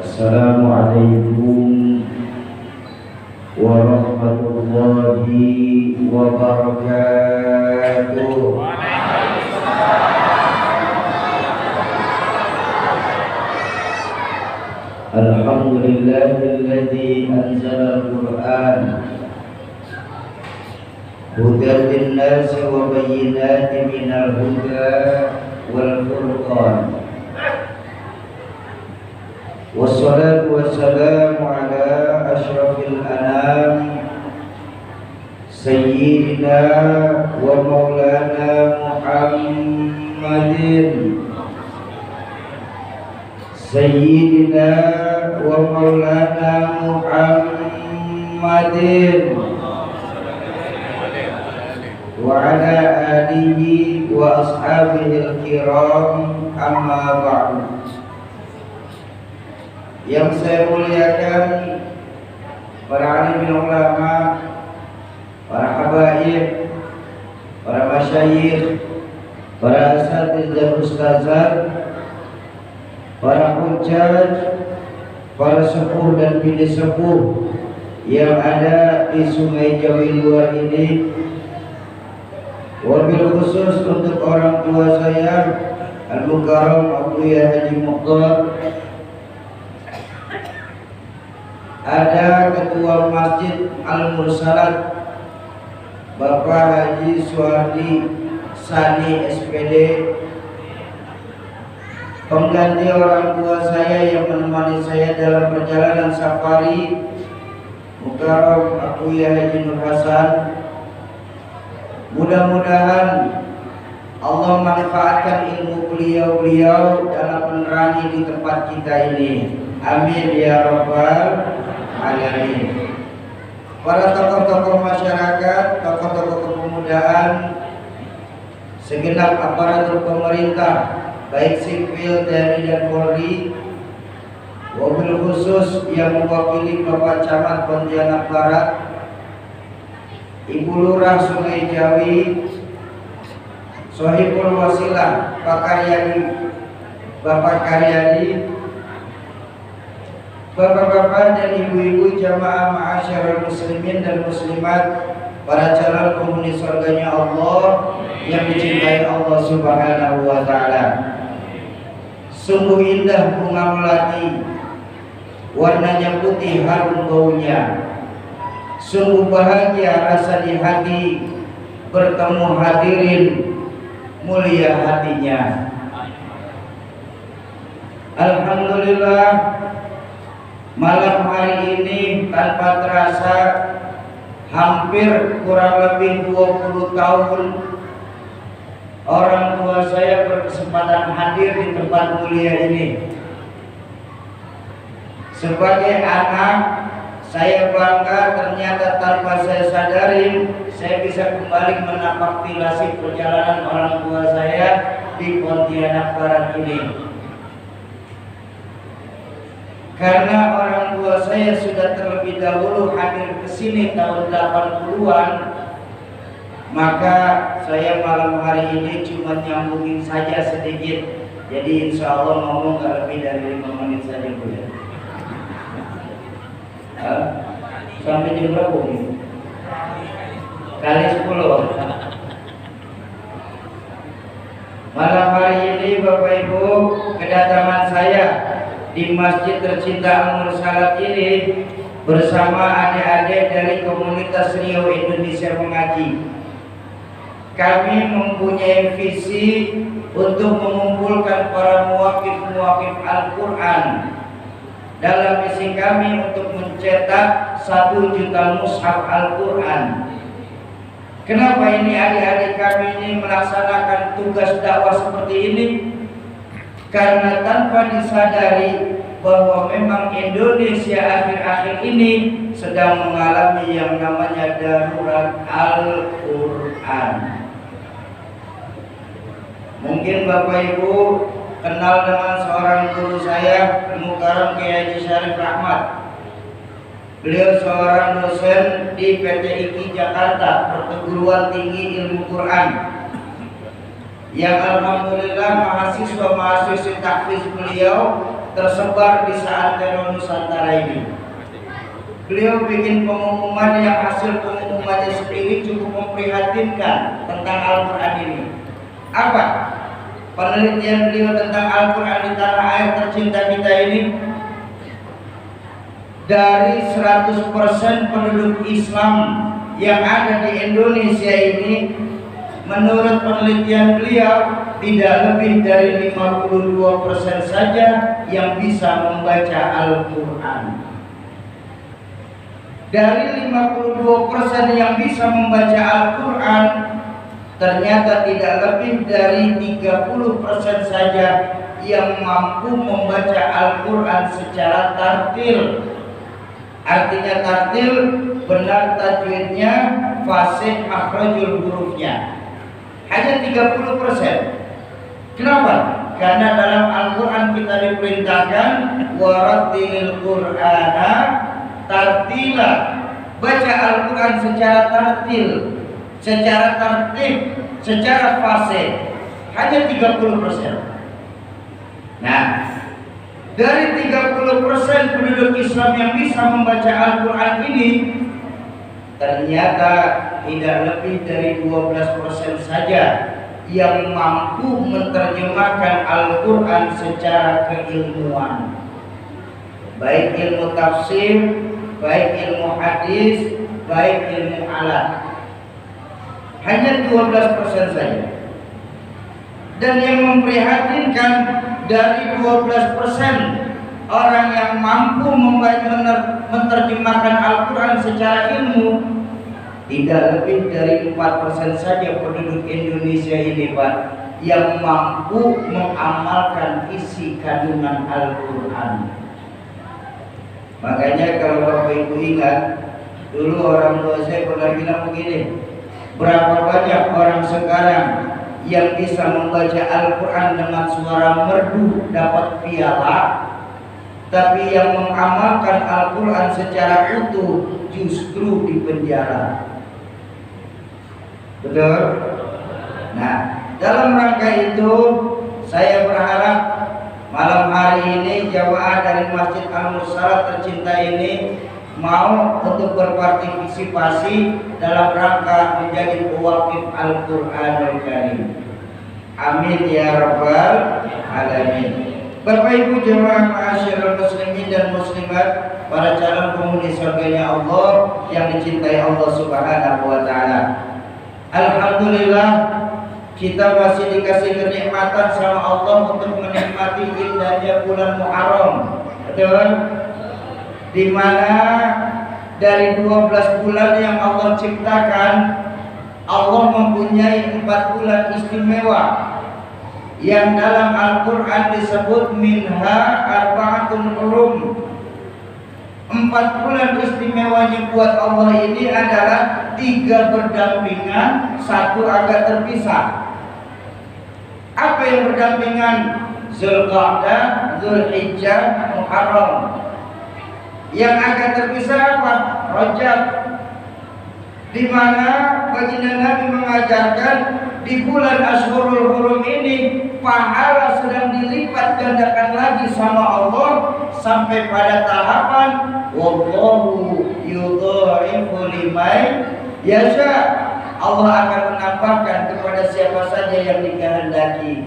Assalamualaikum warahmatullahi wabarakatuh. Alhamdulillahilladzi anzala al-Qur'an hudan lin-nasi wa bayyinatin minal huda wal furqan. Wassalatu wassalamu ala asyrafil anam sayyidina wa maulana Muhammadin sayyidina wa maulana Muhammadin wa ala alihi wa ashabihil kiram, amma ba'du. Yang saya muliakan para alim ulama, para habaib, para masyayikh, para asatidz dan ustazat, para hujjaj, para sepuh dan bini sepuh yang ada di Sungai Jawi Luar ini. Wabil khusus untuk orang tua saya Al-Mukarram Abuya Haji Mukhtar, ada Ketua Masjid Al-Mursalat Bapak Haji Suhardi Sani SPD, pengganti orang tua saya yang menemani saya dalam perjalanan safari Mukarram Abuya Haji Nur Hasan. Mudah-mudahan Allah manfaatkan ilmu beliau dalam menerangi di tempat kita ini. Amin ya rabbal alamin. Para tokoh-tokoh masyarakat, tokoh-tokoh kepemudaan, segenap aparatur pemerintah, baik sipil, TNI dan Polri, wabil khusus yang mewakili Bapak Camat Pontianak Barat, Ibu Lurah Sungai Jawi, Sohibul Wasilah Pak Karyadi, Bapak Karyadi, bapak-bapak dan ibu-ibu jamaah ma'asyiral muslimin dan muslimat, para calon penghuni surganya Allah yang dicintai Allah Subhanahu wa ta'ala. Sungguh indah bunga melati, warnanya putih harum baunya. Sungguh bahagia rasa di hati bertemu hadirin mulia hatinya. Alhamdulillah, malam hari ini tanpa terasa hampir kurang lebih 20 tahun orang tua saya berkesempatan hadir di tempat mulia ini. Sebagai anak, saya bangga ternyata tanpa saya sadari saya bisa kembali menapak tilasi perjalanan orang tua saya di Pontianak Barat ini. Karena orang tua saya sudah terlebih dahulu hadir ke sini tahun 80-an, maka saya malam hari ini cuma nyambungin saja sedikit. Jadi insya Allah ngomong gak lebih dari 5 menit saja, Bu ya. Sampai jam berapa ini? Kali 10. Malam hari ini Bapak Ibu, kedatangan saya di masjid tercinta Al-Mursalat ini bersama adik-adik dari komunitas Riau Indonesia Mengaji. Kami mempunyai visi untuk mengumpulkan para muwakif-muwakif Al-Quran. Dalam misi kami untuk mencetak 1 juta mushaf Al-Quran. Kenapa ini adik-adik kami ini melaksanakan tugas dakwah seperti ini? Karena tanpa disadari bahwa memang Indonesia akhir-akhir ini sedang mengalami yang namanya darurat Al-Quran. Mungkin Bapak Ibu kenal dengan seorang guru saya, Al-Mukarram Kiai Haji Syarif Rahmat. Beliau seorang dosen di PT IKI Jakarta, Perguruan Tinggi Ilmu Quran, yang alhamdulillah mahasiswa-mahasiswi tahfiz beliau tersebar di seantero Nusantara ini. Beliau bikin pengumuman yang hasil pengumumannya sendiri cukup memprihatinkan tentang Al-Quran ini. Apa? Penelitian beliau tentang Al-Quran di tanah air tercinta kita ini, dari 100% penduduk Islam yang ada di Indonesia ini, menurut penelitian beliau tidak lebih dari 52% saja yang bisa membaca Al-Quran. Dari 52% yang bisa membaca Al-Quran, ternyata tidak lebih dari 30% saja yang mampu membaca Al-Quran secara tartil. Artinya tartil, benar tajwidnya, fasih makhrajul hurufnya. Hanya 30%. Kenapa? Karena dalam Al-Quran kita diperintahkan warattilil Qur'ana tartila. Baca Al-Quran secara tartil, secara tertib, secara fasih. Hanya 30%. Nah, dari 30% penduduk Islam yang bisa membaca Al-Quran ini, ternyata tidak lebih dari 12% saja yang mampu menerjemahkan Al-Quran secara keilmuan, baik ilmu tafsir, baik ilmu hadis, baik ilmu alat. Hanya 12% saja. Dan yang memprihatinkan, dari 12% orang yang mampu menerjemahkan Al-Quran secara ilmu, tidak lebih dari 4% saja penduduk Indonesia ini, Pak, yang mampu mengamalkan isi kandungan Al-Quran. Makanya kalau Bapak Ibu ingat, dulu orang tua saya pernah bilang begini, berapa banyak orang sekarang yang bisa membaca Al-Quran dengan suara merdu dapat piala, tapi yang mengamalkan Al-Quran secara utuh justru di penjara. Betul? Nah, dalam rangka itu saya berharap malam hari ini jamaah dari Masjid Al-Musalat tercinta ini mau untuk berpartisipasi dalam rangka menjadi pewakif Al-Quranul Karim. Amin ya rabbal alamin. Bapak Ibu jemaah ma'asyiral muslimin dan muslimat, para calon penghuni surganya Allah yang dicintai Allah Subhanahu wa taala. Alhamdulillah, kita masih dikasih kenikmatan sama Allah untuk menikmati indahnya bulan Muharram. Betul? Di mana dari 12 bulan yang Allah ciptakan, Allah mempunyai 4 bulan istimewa yang dalam Al-Quran disebut minha arba'atun hurum. 4 bulan istimewanya buat Allah ini adalah 3 berdampingan, 1 agak terpisah. Apa yang berdampingan? Zulqa'dah, Zulhijjah, Muharram. Yang agak terpisah apa? Rajab. Di mana baginda Nabi mengajarkan di bulan Ashhurul Hurum ini pahala sedang dilipat gandakan lagi sama Allah sampai pada tahapan wallahu yudhaifu liman yasha. Allah akan menambahkan kepada siapa saja yang dikehendaki.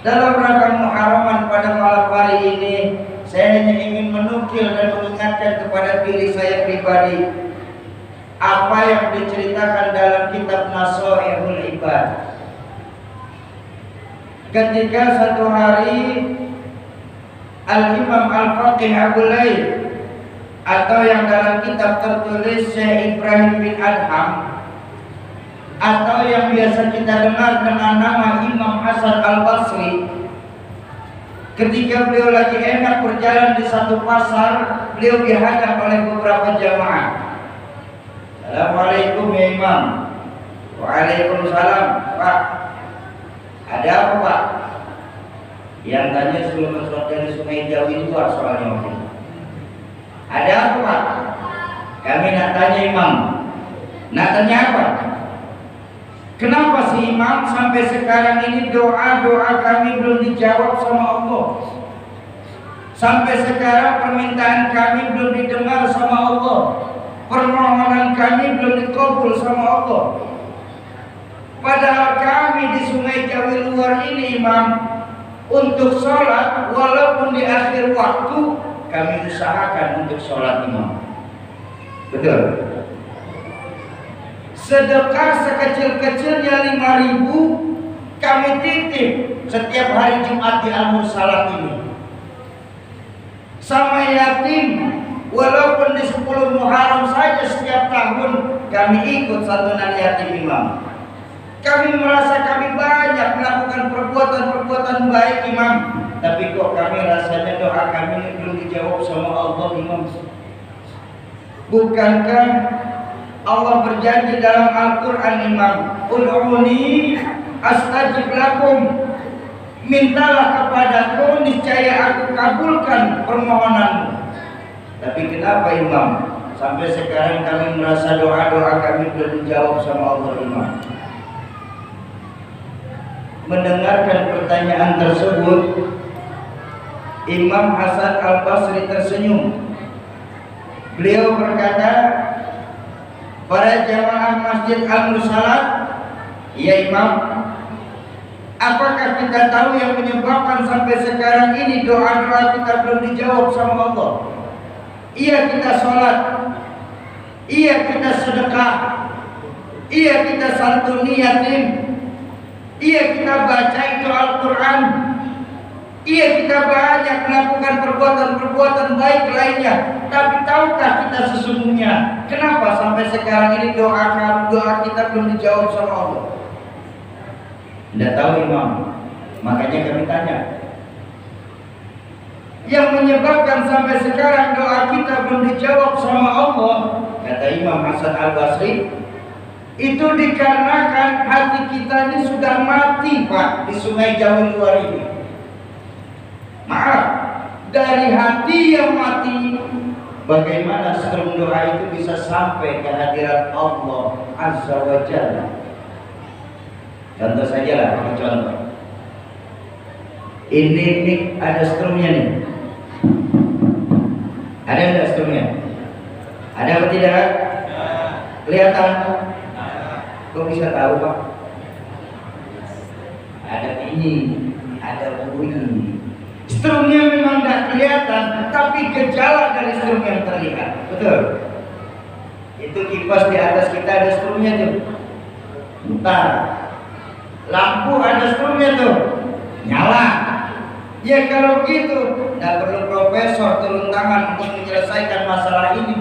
Dalam rangka Muharraman pada malam hari ini, saya hanya ingin menukil dan mengingatkan kepada diri saya pribadi apa yang diceritakan dalam kitab Nasaihul Ibad. Ketika satu hari Al-Imam Al-Faqih Abu Lail, atau yang dalam kitab tertulis Syekh Ibrahim bin Adham, atau yang biasa kita dengar dengan nama Imam Hasan Al-Basri, ketika beliau lagi enak berjalan di satu pasar, beliau dihadang oleh beberapa jamaah. Assalamualaikum ya Imam. Waalaikumsalam Pak. Ada apa Pak? Yang tanya sebelum dari Sungai Jawi itu soalnya mungkin. Ada apa Pak? Kami nak tanya Imam. Nak tanya apa? Kenapa si Imam sampai sekarang ini doa-doa kami belum dijawab sama Allah? Sampai sekarang permintaan kami belum didengar sama Allah, permohonan kami belum dikabul sama Allah. Padahal kami di Sungai Jawi Luar ini Imam, untuk sholat walaupun di akhir waktu kami usahakan untuk sholat Imam. Betul. Sedekah sekecil-kecilnya 5.000 kami titip setiap hari Jumat di Al-Mursalat ini. Sama yatim, walaupun di 10 Muharram saja setiap tahun kami ikut santunan yatim Imam. Kami merasa kami banyak melakukan perbuatan-perbuatan baik Imam, tapi kok kami rasanya doa kami ini belum dijawab sama Allah Imam. Bukankah Allah berjanji dalam Al-Quran Imam, Ud'uni astajib lakum, mintalah kepadaku niscaya aku kabulkan permohonanmu. Tapi kenapa Imam sampai sekarang kami merasa doa-doa kami belum dijawab sama Allah Imam? Mendengarkan pertanyaan tersebut, Imam Hasan Al-Basri tersenyum. Beliau berkata, para jamaah Masjid Al-Mursalat, ya Imam, apakah kita tahu yang menyebabkan sampai sekarang ini doa-doa kita belum dijawab sama Allah? Iya kita sholat, iya kita sedekah, iya kita santuni yatim, iya kita baca itu Al-Quran, iya kita banyak melakukan perbuatan-perbuatan baik lainnya. Tapi tahukah kita sesungguhnya kenapa sampai sekarang ini doa kita belum dijawab sama Allah? Tidak tahu Imam. Makanya kami tanya, yang menyebabkan sampai sekarang doa kita belum dijawab sama Allah, kata Imam Hasan Al-Basri, itu dikarenakan hati kita ini sudah mati Pak di Sungai Jawi Luar ini. Maaf, dari hati yang mati, bagaimana serum doa itu bisa sampai ke hadirat Allah Azza wa Jalla? Contoh saja lah, contoh. Ini nih ada strumnya nih. Ada enggak strumnya? Ada atau tidak? Kelihatan? Kok bisa tahu Pak? Ada ini, ada bunyi. Strumnya memang tidak kelihatan, tapi gejala dari strum yang terlihat. Betul? Itu kipas di atas kita ada strumnya tuh. Bentar. Lampu ada strumnya tuh. Nyala. Ya kalau gitu, tidak perlu profesor turun tangan untuk menyelesaikan masalah ini.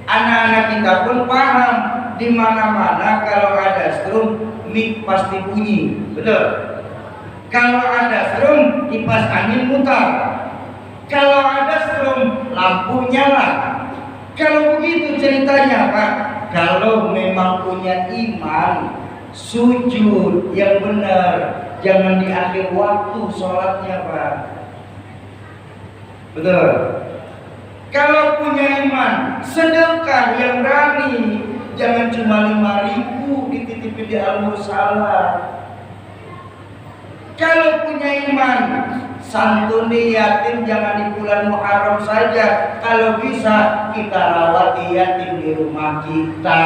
Anak-anak kita pun paham, di mana-mana kalau ada strum, mic pasti bunyi. Betul? Kalau ada strum, kipas angin mutar. Kalau ada strum, lampu nyala. Kalau begitu ceritanya Pak, kalau memang punya iman, sujud yang benar, jangan di akhir waktu sholatnya Pak. Betul? Kalau punya iman, sedekah yang berani, jangan cuma 5.000 dititipin di Al-Mursalat. Kalau punya iman, santuni yatim jangan di bulan Muharram saja. Kalau bisa kita rawat yatim di rumah kita.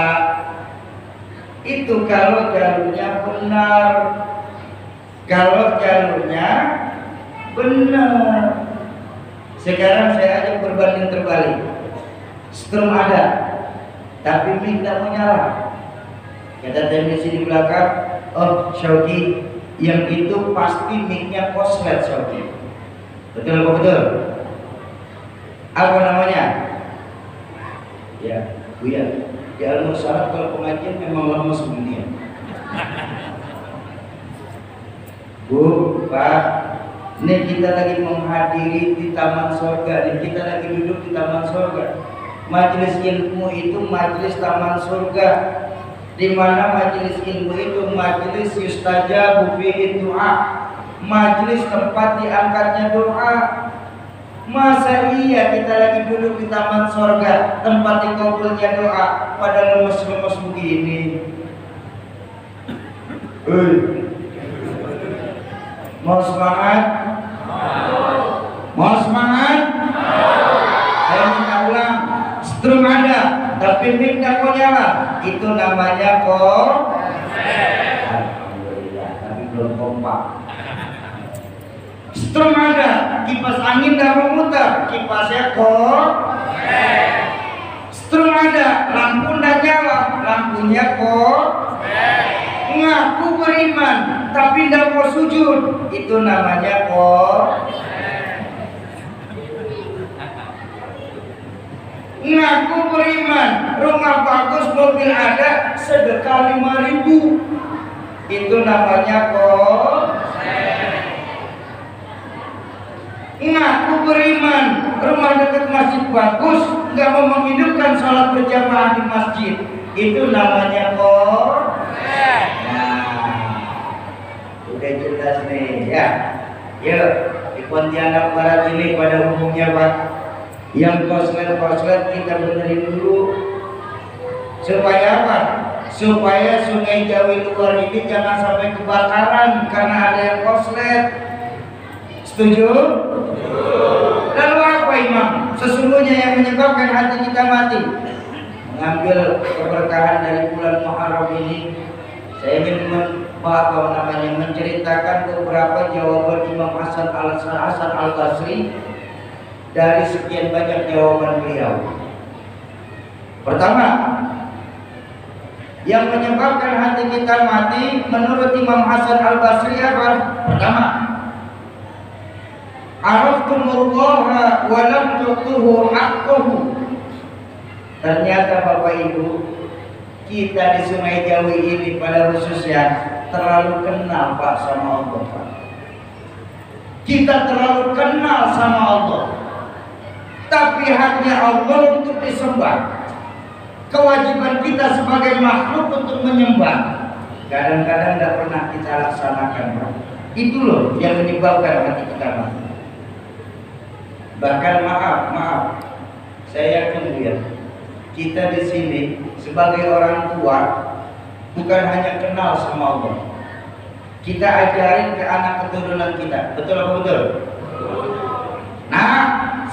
Itu kalau jalurnya benar. Kalau jalurnya benar. Sekarang saya ajak berbanding terbalik. Strum ada, tapi mic tidak menyala. Kata teknisi di belakang, oh Syauki, yang itu pasti mic-nya koslet Syauki. Betul apa betul? Apa namanya? Ya, Buya. Di Al-Mursalat kalau pengajian memang lama sebenarnya. Bu, Pak, ini kita lagi menghadiri di Taman Surga, dan kita lagi duduk di Taman Surga. Majelis ilmu itu majelis Taman Surga, di mana majelis ilmu itu majelis yustajabu fihi doa, majelis tempat diangkatnya doa. Masa iya kita lagi duduk di Taman Surga, tempat dikabulnya doa, pada lemes-lemes begini? Mau semangat? Mau semangat? tapi mic-nya kok nyala, itu namanya kok. Alhamdulillah, tapi belum kompak. Strom ada, kipas angin nggak memutar, kipasnya kok. Strom ada, lampu nggak nyala, lampunya kok. Ngaku beriman, tapi nggak mau sujud, itu namanya kok. Ngaku beriman, rumah bagus, mobil ada, sedekah 5.000, itu namanya kok. Ngaku beriman, rumah dekat masjid bagus, nggak mau menghidupkan sholat berjamaah di masjid, itu namanya kok. Nah, udah jelas nih ya. Yuk, di Pontianak Barat ini pada umumnya Pak, yang koslet kita benerin dulu. Supaya apa? Supaya Sungai Jawi luar ini jangan sampai kebakaran karena ada yang koslet. Setuju? Lalu apa Imam? Sesungguhnya yang menyebabkan hati kita mati. Mengambil keberkahan dari bulan Muharram ini, saya ingin menceritakan beberapa jawaban Imam Hasan al-Basri dari sekian banyak jawaban beliau. Pertama, yang menyebabkan hati kita mati menurut Imam Hasan al-Basri apa? Pertama, araftumullah wa lam tu'tuhu haqqahu. Ternyata Bapak Ibu, kita di Sungai Jawi ini pada khususnya terlalu kenal Pak sama Allah Pak. Kita terlalu kenal sama Allah, tapi haknya Allah untuk disembah. Kewajiban kita sebagai makhluk untuk menyembah, kadang-kadang tidak pernah kita laksanakan Pak. Itu loh yang menyebabkan hati kita mati. Bahkan maaf, saya yakin ya, kita di sini sebagai orang tua bukan hanya kenal sama Allah, kita ajarin ke anak keturunan kita. Betul apa betul? Nah,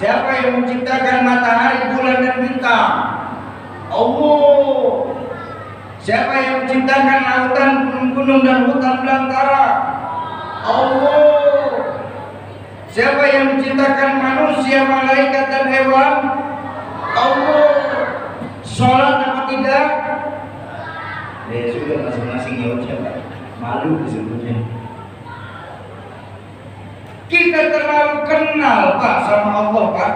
siapa yang menciptakan matahari, bulan dan bintang? Allah. Siapa yang menciptakan lautan, gunung dan hutan belantara? Allah. Siapa yang menciptakan manusia, malaikat dan hewan? Allah. Sholat apa tidak? Ya sudah, masing-masing jawab siapa? Malu disebutnya. Kita terlalu kenal Pak sama Allah Pak,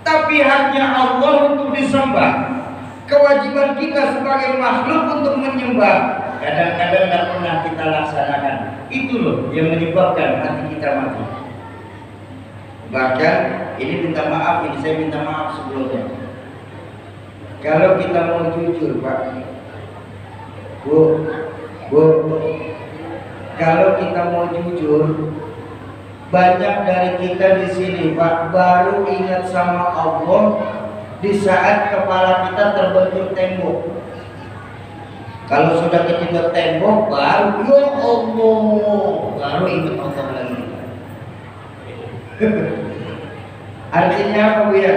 tapi haknya Allah untuk disembah. Kewajiban kita sebagai makhluk untuk menyembah, kadang-kadang tidak pernah kita laksanakan. Itu loh yang menyebabkan hati kita mati. Bahkan ini saya minta maaf sebelumnya. Kalau kita mau jujur Pak, Bu, kalau kita mau jujur, banyak dari kita di sini Pak baru ingat sama Allah di saat kepala kita terbentur tembok. Kalau sudah ketimpa tembok baru ya Allah, baru ingat Allah lagi. Artinya apa Bu ya?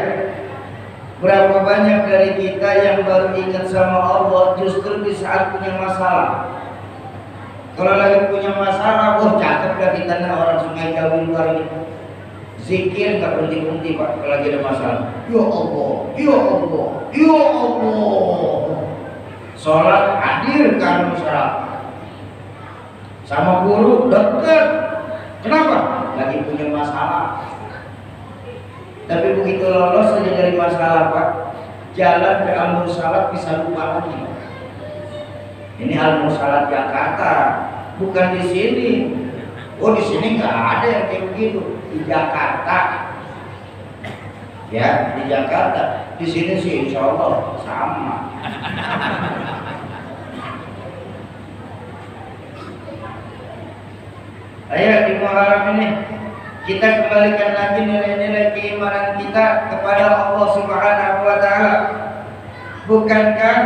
Berapa banyak dari kita yang baru ingat sama Allah justru di saat punya masalah. Kalau lagi punya masalah, wah cakep dah kita orang Sungai Jawi luar ini. Zikir nggak berhenti-henti Pak kalau lagi ada masalah. Ya Allah, ya Allah, ya Allah. Sholat hadir kan sholat. Sama guru dekat. Kenapa? Lagi punya masalah. Tapi begitu lolos saja dari masalah Pak, jalan ke Al-Mursalat bisa lupa lagi. Ini Al-Mursalat Jakarta, bukan di sini. Oh di sini nggak ada yang kayak begitu. Di Jakarta, ya di Jakarta. Di sini sih insya Allah sama. Ayo di Muharram ini kita kembalikan lagi nilai-nilai keimanan kita kepada Allah Subhanahu wa Ta'ala. Bukankah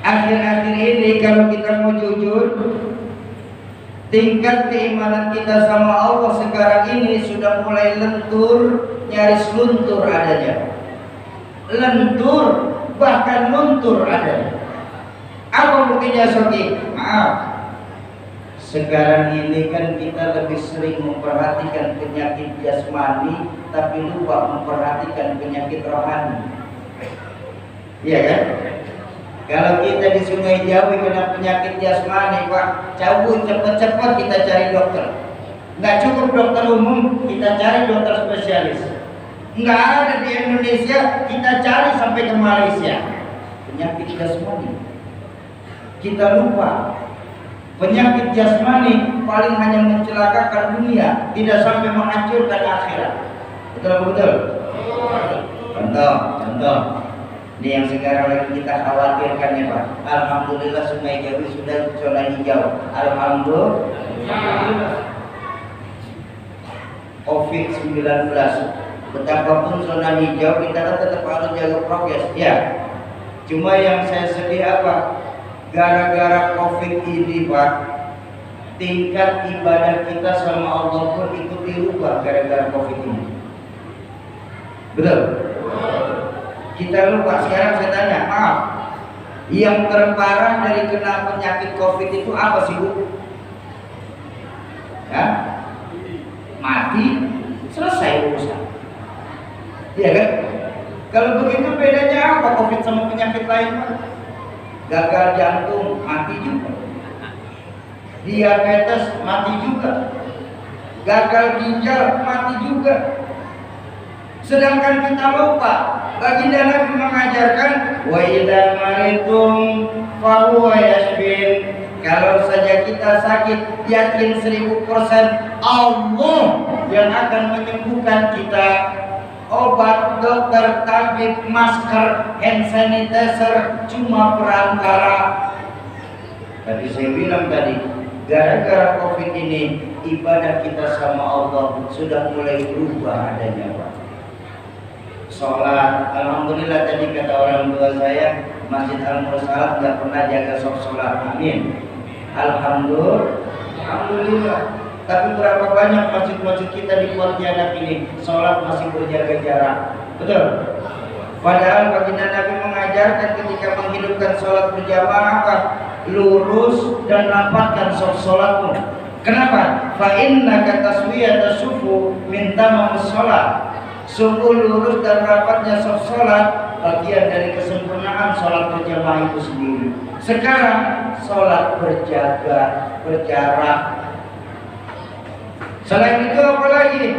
akhir-akhir ini kalau kita mau jujur, tingkat keimanan kita sama Allah sekarang ini sudah mulai lentur, nyaris luntur adanya. Lentur bahkan luntur ada. Apa buktinya Soki? Maaf, sekarang ini kan kita lebih sering memperhatikan penyakit jasmani tapi lupa memperhatikan penyakit rohani. Iya kan? Kalau kita di Sungai Jawi kena penyakit jasmani, Pak, cabut cepet-cepet kita cari dokter. Nggak cukup dokter umum, kita cari dokter spesialis. Nggak ada di Indonesia, kita cari sampai ke Malaysia. Penyakit jasmani kita lupa. Penyakit jasmani paling hanya mencelakakan dunia, tidak sampai menghancurkan akhirat. Betul? Contoh. Ini yang sekarang lagi kita khawatirkan ya Pak. Alhamdulillah Sungai Jawi sudah zona hijau. Alhamdulillah. COVID-19, betapapun zona hijau kita tetap harus jaga prokes. Ya. Cuma yang saya sedih apa? Gara-gara COVID ini Pak, tingkat ibadah kita sama Allah pun ikut dirubah gara-gara COVID ini. Betul? Kita lupa. Sekarang saya tanya, maaf, yang terparah dari kena penyakit COVID itu apa sih Bu? Ya? Mati, selesai urusan. Iya kan? Kalau begitu bedanya apa COVID sama penyakit lain Pak? Gagal jantung mati juga, diabetes mati juga, gagal ginjal mati juga. Sedangkan kita lupa, baginda Nabi mengajarkan wa idza maritum fa huwa yashfin. Kalau saja kita sakit, yakin 1000% Allah yang akan menyembuhkan kita. Obat, dokter, tabib, masker, hand sanitizer cuma perantara. Tadi saya bilang tadi, gara-gara COVID ini ibadah kita sama Allah sudah mulai berubah adanya Pak. Sholat, alhamdulillah tadi kata orang tua saya, Masjid Al-Mursalat nggak pernah jaga sholat. Amin. Alhamdulillah. Tapi berapa banyak masjid-masjid kita di Pontianak ini sholat masih berjaga jarak. Betul? Padahal baginda Nabi mengajarkan ketika menghidupkan sholat berjamaah apa? Lurus dan rapatkan sholatmu. Kenapa? Fa innaka taswiyata sufu min tamamus sholat. Sufu lurus dan rapatnya sholat bagian dari kesempurnaan sholat berjamaah itu sendiri. Sekarang sholat berjarak. Selain itu apa lagi?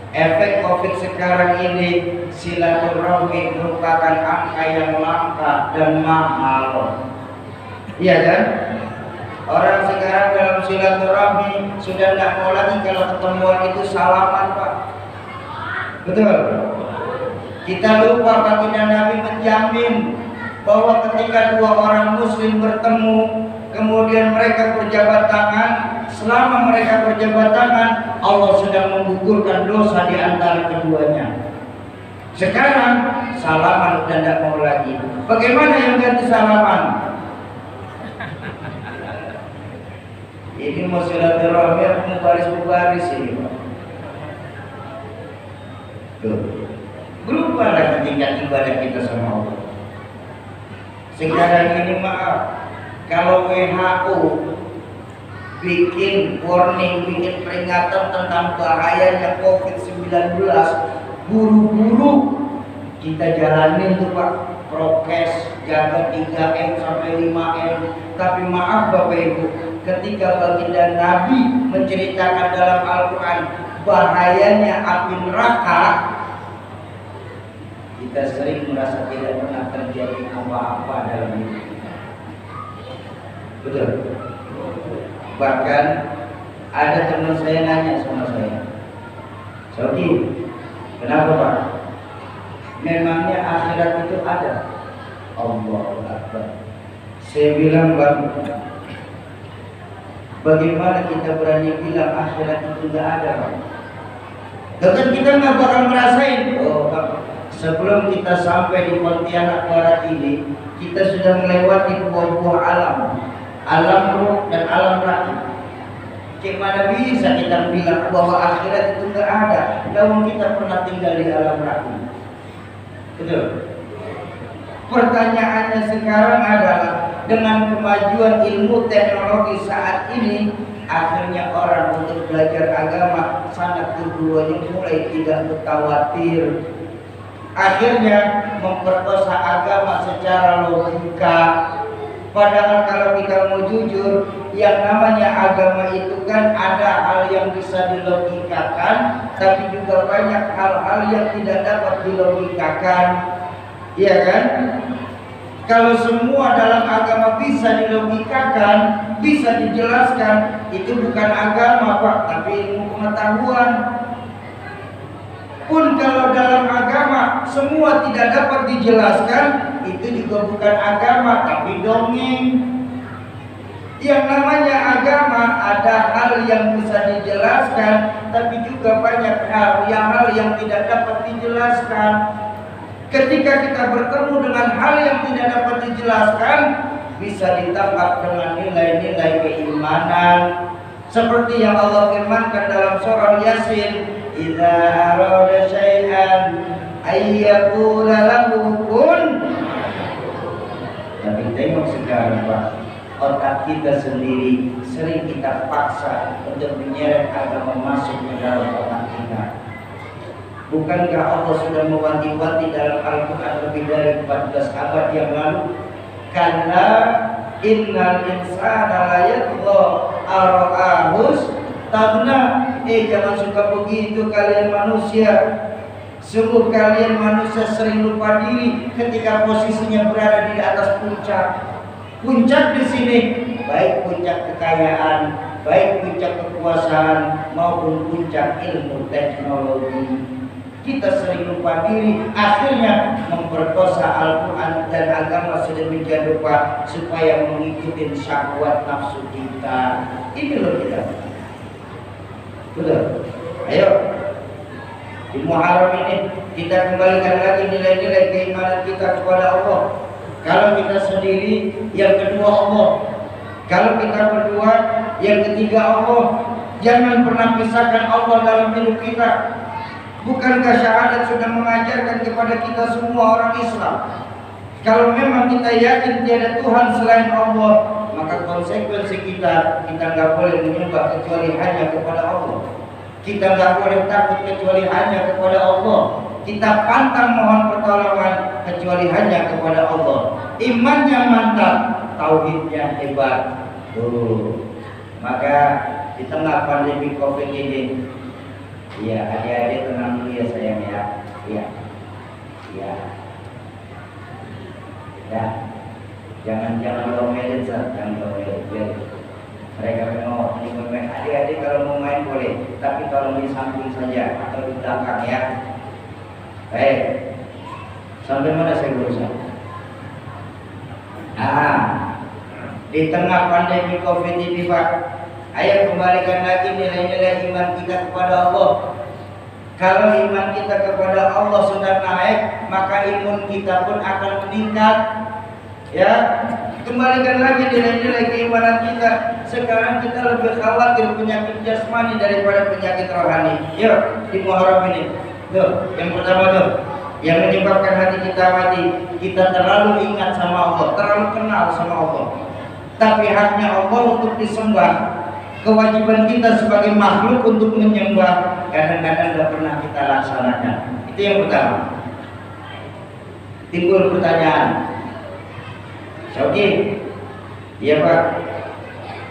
Efek COVID sekarang ini, silaturahmi merupakan angka yang langka dan mahal. Iya kan? Orang sekarang dalam silaturahmi sudah tidak mau lagi kalau ketemuan itu salaman Pak. Betul? Kita lupa baginda Nabi menjamin bahwa ketika dua orang muslim bertemu kemudian mereka berjabat tangan, selama mereka berjabat tangan Allah sedang menggugurkan dosa di antara keduanya. Sekarang salaman udah tidak mau lagi. Bagaimana yang ganti salaman? Ini mau silaturahmi atau baris ini Pak? Tuh, berubahlah tingkat ibadah kita sama Allah. Sekarang ini maaf, kalau WHO bikin warning, bikin peringatan tentang bahayanya COVID-19, buru-buru kita jalanin tuh Pak, prokes, jaga 3M sampai 5M. Tapi maaf Bapak Ibu, ketika baginda Nabi menceritakan dalam Al-Quran bahayanya api neraka, kita sering merasa tidak pernah terjadi apa-apa dalam hidup kita. Betul? Bahkan ada teman saya nanya sama saya, Soki, kenapa Pak? Memangnya akhirat itu ada? Allahu Akbar. Saya bilang Bang, bagaimana kita berani bilang akhirat itu tidak ada Pak? Bahkan kita nggak bakal ngerasain. Oh Pak, sebelum kita sampai di Pontianak Barat ini, kita sudah melewati buah-buah alam ruh dan alam rahim. Gimana bisa kita bilang bahwa akhirat itu nggak ada? Namun kita pernah tinggal di alam rahim. Betul? Pertanyaannya sekarang adalah dengan kemajuan ilmu teknologi saat ini, akhirnya orang untuk belajar agama sanak keduanya mulai tidak khawatir. Akhirnya memperkosa agama secara logika. Padahal kalau kita mau jujur, yang namanya agama itu kan ada hal yang bisa dilogikakan, tapi juga banyak hal-hal yang tidak dapat dilogikakan. Iya kan? Kalau semua dalam agama bisa dilogikakan, bisa dijelaskan, itu bukan agama Pak, tapi ilmu pengetahuan. Pun kalau dalam agama semua tidak dapat dijelaskan, itu juga bukan agama, tapi dongeng. Yang namanya agama ada hal yang bisa dijelaskan, tapi juga banyak hal yang tidak dapat dijelaskan. Ketika kita bertemu dengan hal yang tidak dapat dijelaskan, bisa ditangkap dengan nilai-nilai keimanan. Seperti yang Allah firmankan dalam surah Yasin, "Idza arada syai'an ayyaqula lahu kun." Tapi tengok sekarang Pak, otak kita sendiri sering kita paksa untuk menyeret agama masuk ke dalam otak kita. Bukankah Allah sudah mewanti-wanti dalam Al-Quran lebih dari 14 abad yang lalu? Karena innal insana la yatgha ara'ahus tabna. Jangan suka begitu kalian manusia. Sungguh kalian manusia sering lupa diri ketika posisinya berada di atas puncak. Puncak di sini baik puncak kekayaan, baik puncak kekuasaan maupun puncak ilmu teknologi. Kita sering lupa diri, akhirnya memperkosa Al-Quran dan agama sedemikian rupa supaya mengikuti syahwat nafsu kita. Ini loh kita. Betul. Ayo, di Muharram ini kita kembalikan lagi nilai-nilai keimanan kita kepada Allah. Kalau kita sendiri, yang kedua Allah. Kalau kita berdua, yang ketiga Allah. Jangan pernah pisahkan Allah dalam hidup kita. Bukankah syahadat sudah mengajarkan kepada kita semua orang Islam? Kalau memang kita yakin tiada Tuhan selain Allah, maka konsekuensi kita nggak boleh menyembah kecuali hanya kepada Allah. Kita nggak boleh takut kecuali hanya kepada Allah. Kita pantang mohon pertolongan kecuali hanya kepada Allah. Imannya mantap, tauhidnya hebat. Maka di tengah pandemi COVID ini, ya adik-adik tenang dulu ya sayang ya. Ya. Jangan lomelin, jangan lomelin. Mereka mau main. Adik-adik kalau mau main boleh, tapi kalau di samping saja atau di belakang ya. Baik. Sampai mana saya berusaha? Di tengah pandemi COVID ini Pak, ayo kembalikan lagi nilai-nilai iman kita kepada Allah. Kalau iman kita kepada Allah sudah naik, maka imun kita pun akan meningkat. Ya, kembalikan lagi nilai-nilai keimanan kita. Sekarang kita lebih khawatir penyakit jasmani daripada penyakit rohani. Yuk, di Muharram ini. Tuh, yang pertama tuh, yang menyebabkan hati kita mati, kita terlalu ingat sama Allah, terlalu kenal sama Allah. Tapi haknya Allah untuk disembah. Kewajiban kita sebagai makhluk untuk menyembah kadang-kadang tidak pernah kita laksanakan. Itu yang pertama. Timbul pertanyaan, Syauki, iya Pak,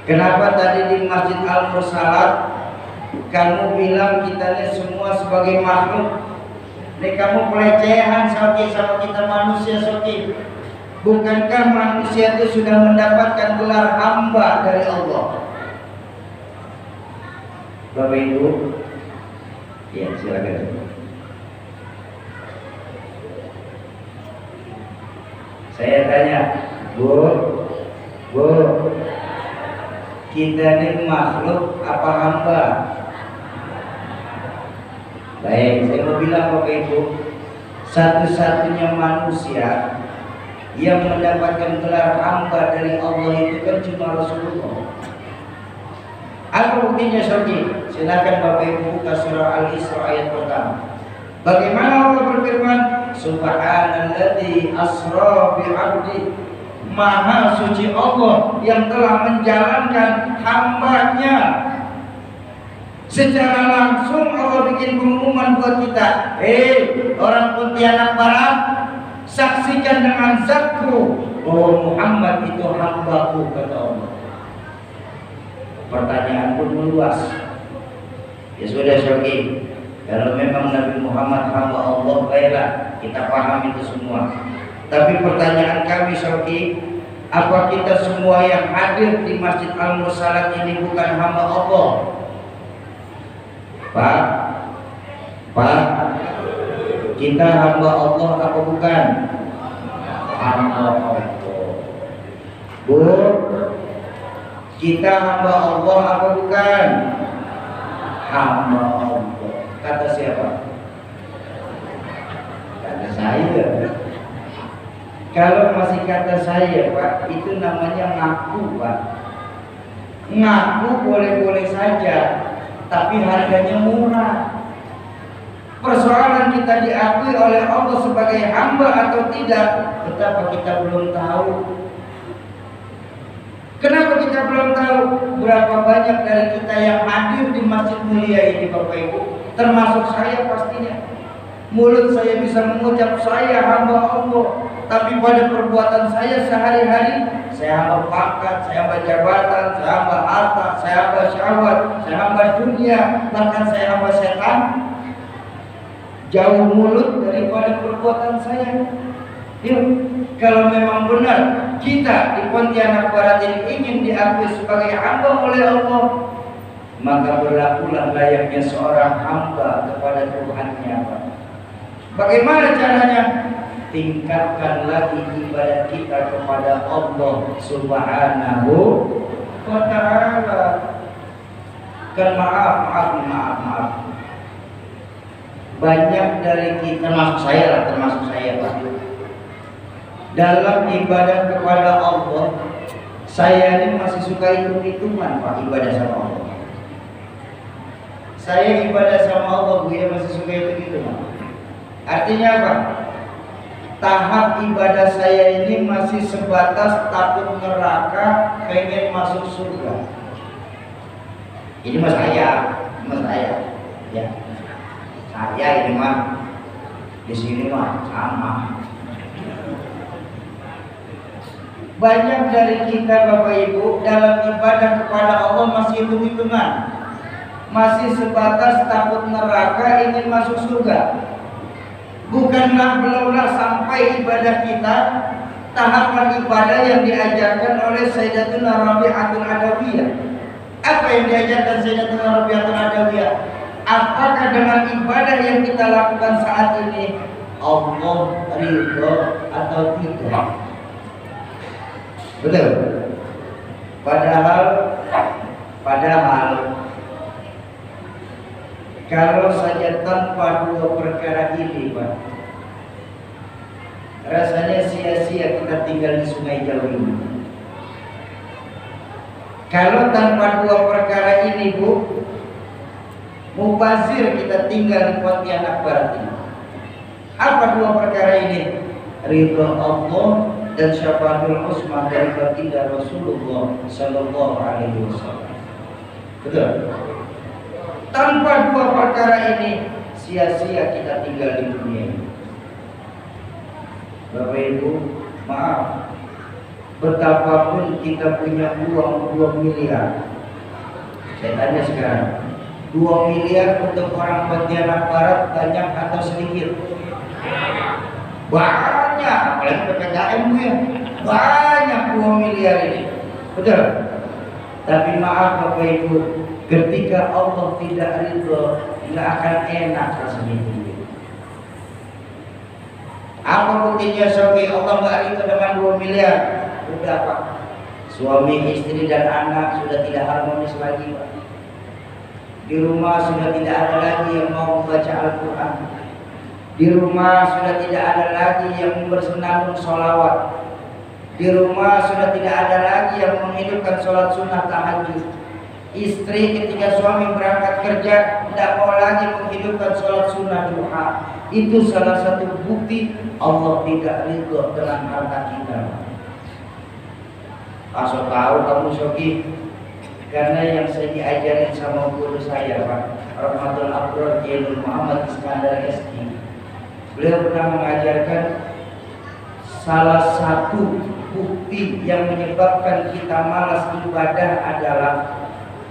kenapa tadi di Masjid Al-Mursalat kamu bilang kita ini semua sebagai makhluk? Ini kamu pelecehan Syauki sama kita manusia Syauki. Bukankah manusia itu sudah mendapatkan gelar hamba dari Allah? Bapak Ibu, ya silakan. Saya tanya, Bu, kita ini makhluk apa hamba? Baik, saya mau bilang Bapak Ibu, satu-satunya manusia yang mendapatkan gelar hamba dari Allah itu kan cuma Rasulullah. Apa buktinya Syauki? Silakan Bapak Ibu buka surah Al-Isra ayat pertama. Bagaimana Allah berfirman? Subhanalladzi asra bi 'abdi. Maha suci Allah yang telah menjalankan hambanya. Secara langsung Allah bikin pengumuman buat kita. Orang Pontianak Barat, saksikan dengan zatku bahwa Muhammad itu hambaku, kata Allah. Pertanyaan pun meluas. Ya sudah Syarqi, kalau memang Nabi Muhammad hamba Allah, baiklah, kita paham itu semua. Tapi pertanyaan kami Syarqi, apa kita semua yang hadir di Masjid Al-Mursalat ini bukan hamba Allah? Pak, kita hamba Allah apa bukan? Hamba Allah. Bu, kita hamba Allah apa bukan? Hamba Allah. Kata siapa? Kata saya. Kalau masih kata saya, Pak, itu namanya ngaku, Pak. Ngaku boleh-boleh saja, tapi harganya murah. Persoalan kita diakui oleh Allah sebagai hamba atau tidak, betapa kita belum tahu. Kenapa kita belum tahu? Berapa banyak dari kita yang hadir di masjid mulia ini, Bapak Ibu, termasuk saya pastinya. Mulut saya bisa mengucap saya hamba Allah, tapi pada perbuatan saya sehari-hari, saya hamba pangkat, saya hamba jabatan, saya hamba harta, saya hamba syahwat, saya hamba dunia, bahkan saya hamba setan. Jauh mulut daripada perbuatan saya. Yuk, kalau memang benar kita di Pontianak Barat ini ingin diakui sebagai hamba oleh Allah, maka berlakulah layaknya seorang hamba kepada Tuhannya. Bagaimana caranya? Tingkatkan lagi ibadah kita kepada Allah Subhanahu wa ta'ala. Kan maaf. Banyak dari kita, termasuk saya Pak, dalam ibadah kepada Allah, saya ini masih suka hitung-hitungan, Pak, ibadah sama Allah. Saya ibadah sama Allah, Bu, ya, masih suka hitung-hitungan. Artinya apa? Tahap ibadah saya ini masih sebatas takut neraka, pengen masuk surga. Ini mas saya, ya. Saya ini mah di sini mah sama. Banyak dari kita Bapak Ibu dalam ibadah kepada Allah masih hitung-hitungan, masih sebatas takut neraka, ingin masuk surga. Belumlah sampai ibadah kita tahapan ibadah yang diajarkan oleh Sayyidatuna Rabi'atul Adawiyah. Apa yang diajarkan Sayyidatuna Rabi'atul Adawiyah? Apakah dengan ibadah yang kita lakukan saat ini Allah ridho atau tidak? Betul. Padahal kalau saja tanpa dua perkara ini, Pak, rasanya sia-sia kita tinggal di Sungai Jawa ini. Kalau tanpa dua perkara ini, Bu, mubazir kita tinggal di Pontianak Barat ini. Apa dua perkara ini? Ridho Allah dan syafaatul uzma dari baginda Rasulullah sallallahu alaihi wasallam. Betul. Tanpa dua perkara ini, sia-sia kita tinggal di dunia ini. Bapak Ibu, maaf, betapapun kita punya uang 2 miliar, saya tanya sekarang, 2 miliar untuk orang Pontianak Barat banyak atau sedikit? Banyak, apalagi PPKM ya. Banyak 2 miliar ini. Betul. Tapi maaf Bapak Ibu, ketika Allah tidak ridho, nggak akan enak rasanya hidup. Apa buktinya Syarqi? Allah nggak ridho dengan 2 miliar. Udah Pak, suami, istri dan anak sudah tidak harmonis lagi Pak. Di rumah sudah tidak ada lagi yang mau membaca Al-Quran. Di rumah sudah tidak ada lagi yang bersenandung sholawat. Di rumah sudah tidak ada lagi yang menghidupkan sholat sunnah tahajud. Istri ketika suami berangkat kerja tidak mau lagi menghidupkan sholat sunnah duha. Itu salah satu bukti Allah tidak ridho dengan harta kita. Asal tahu kamu Soki, karena yang saya diajarin sama guru saya Pak Rahmatul Abrar Jainul Muhammad Iskandar SK, beliau pernah mengajarkan salah satu bukti yang menyebabkan kita malas ibadah adalah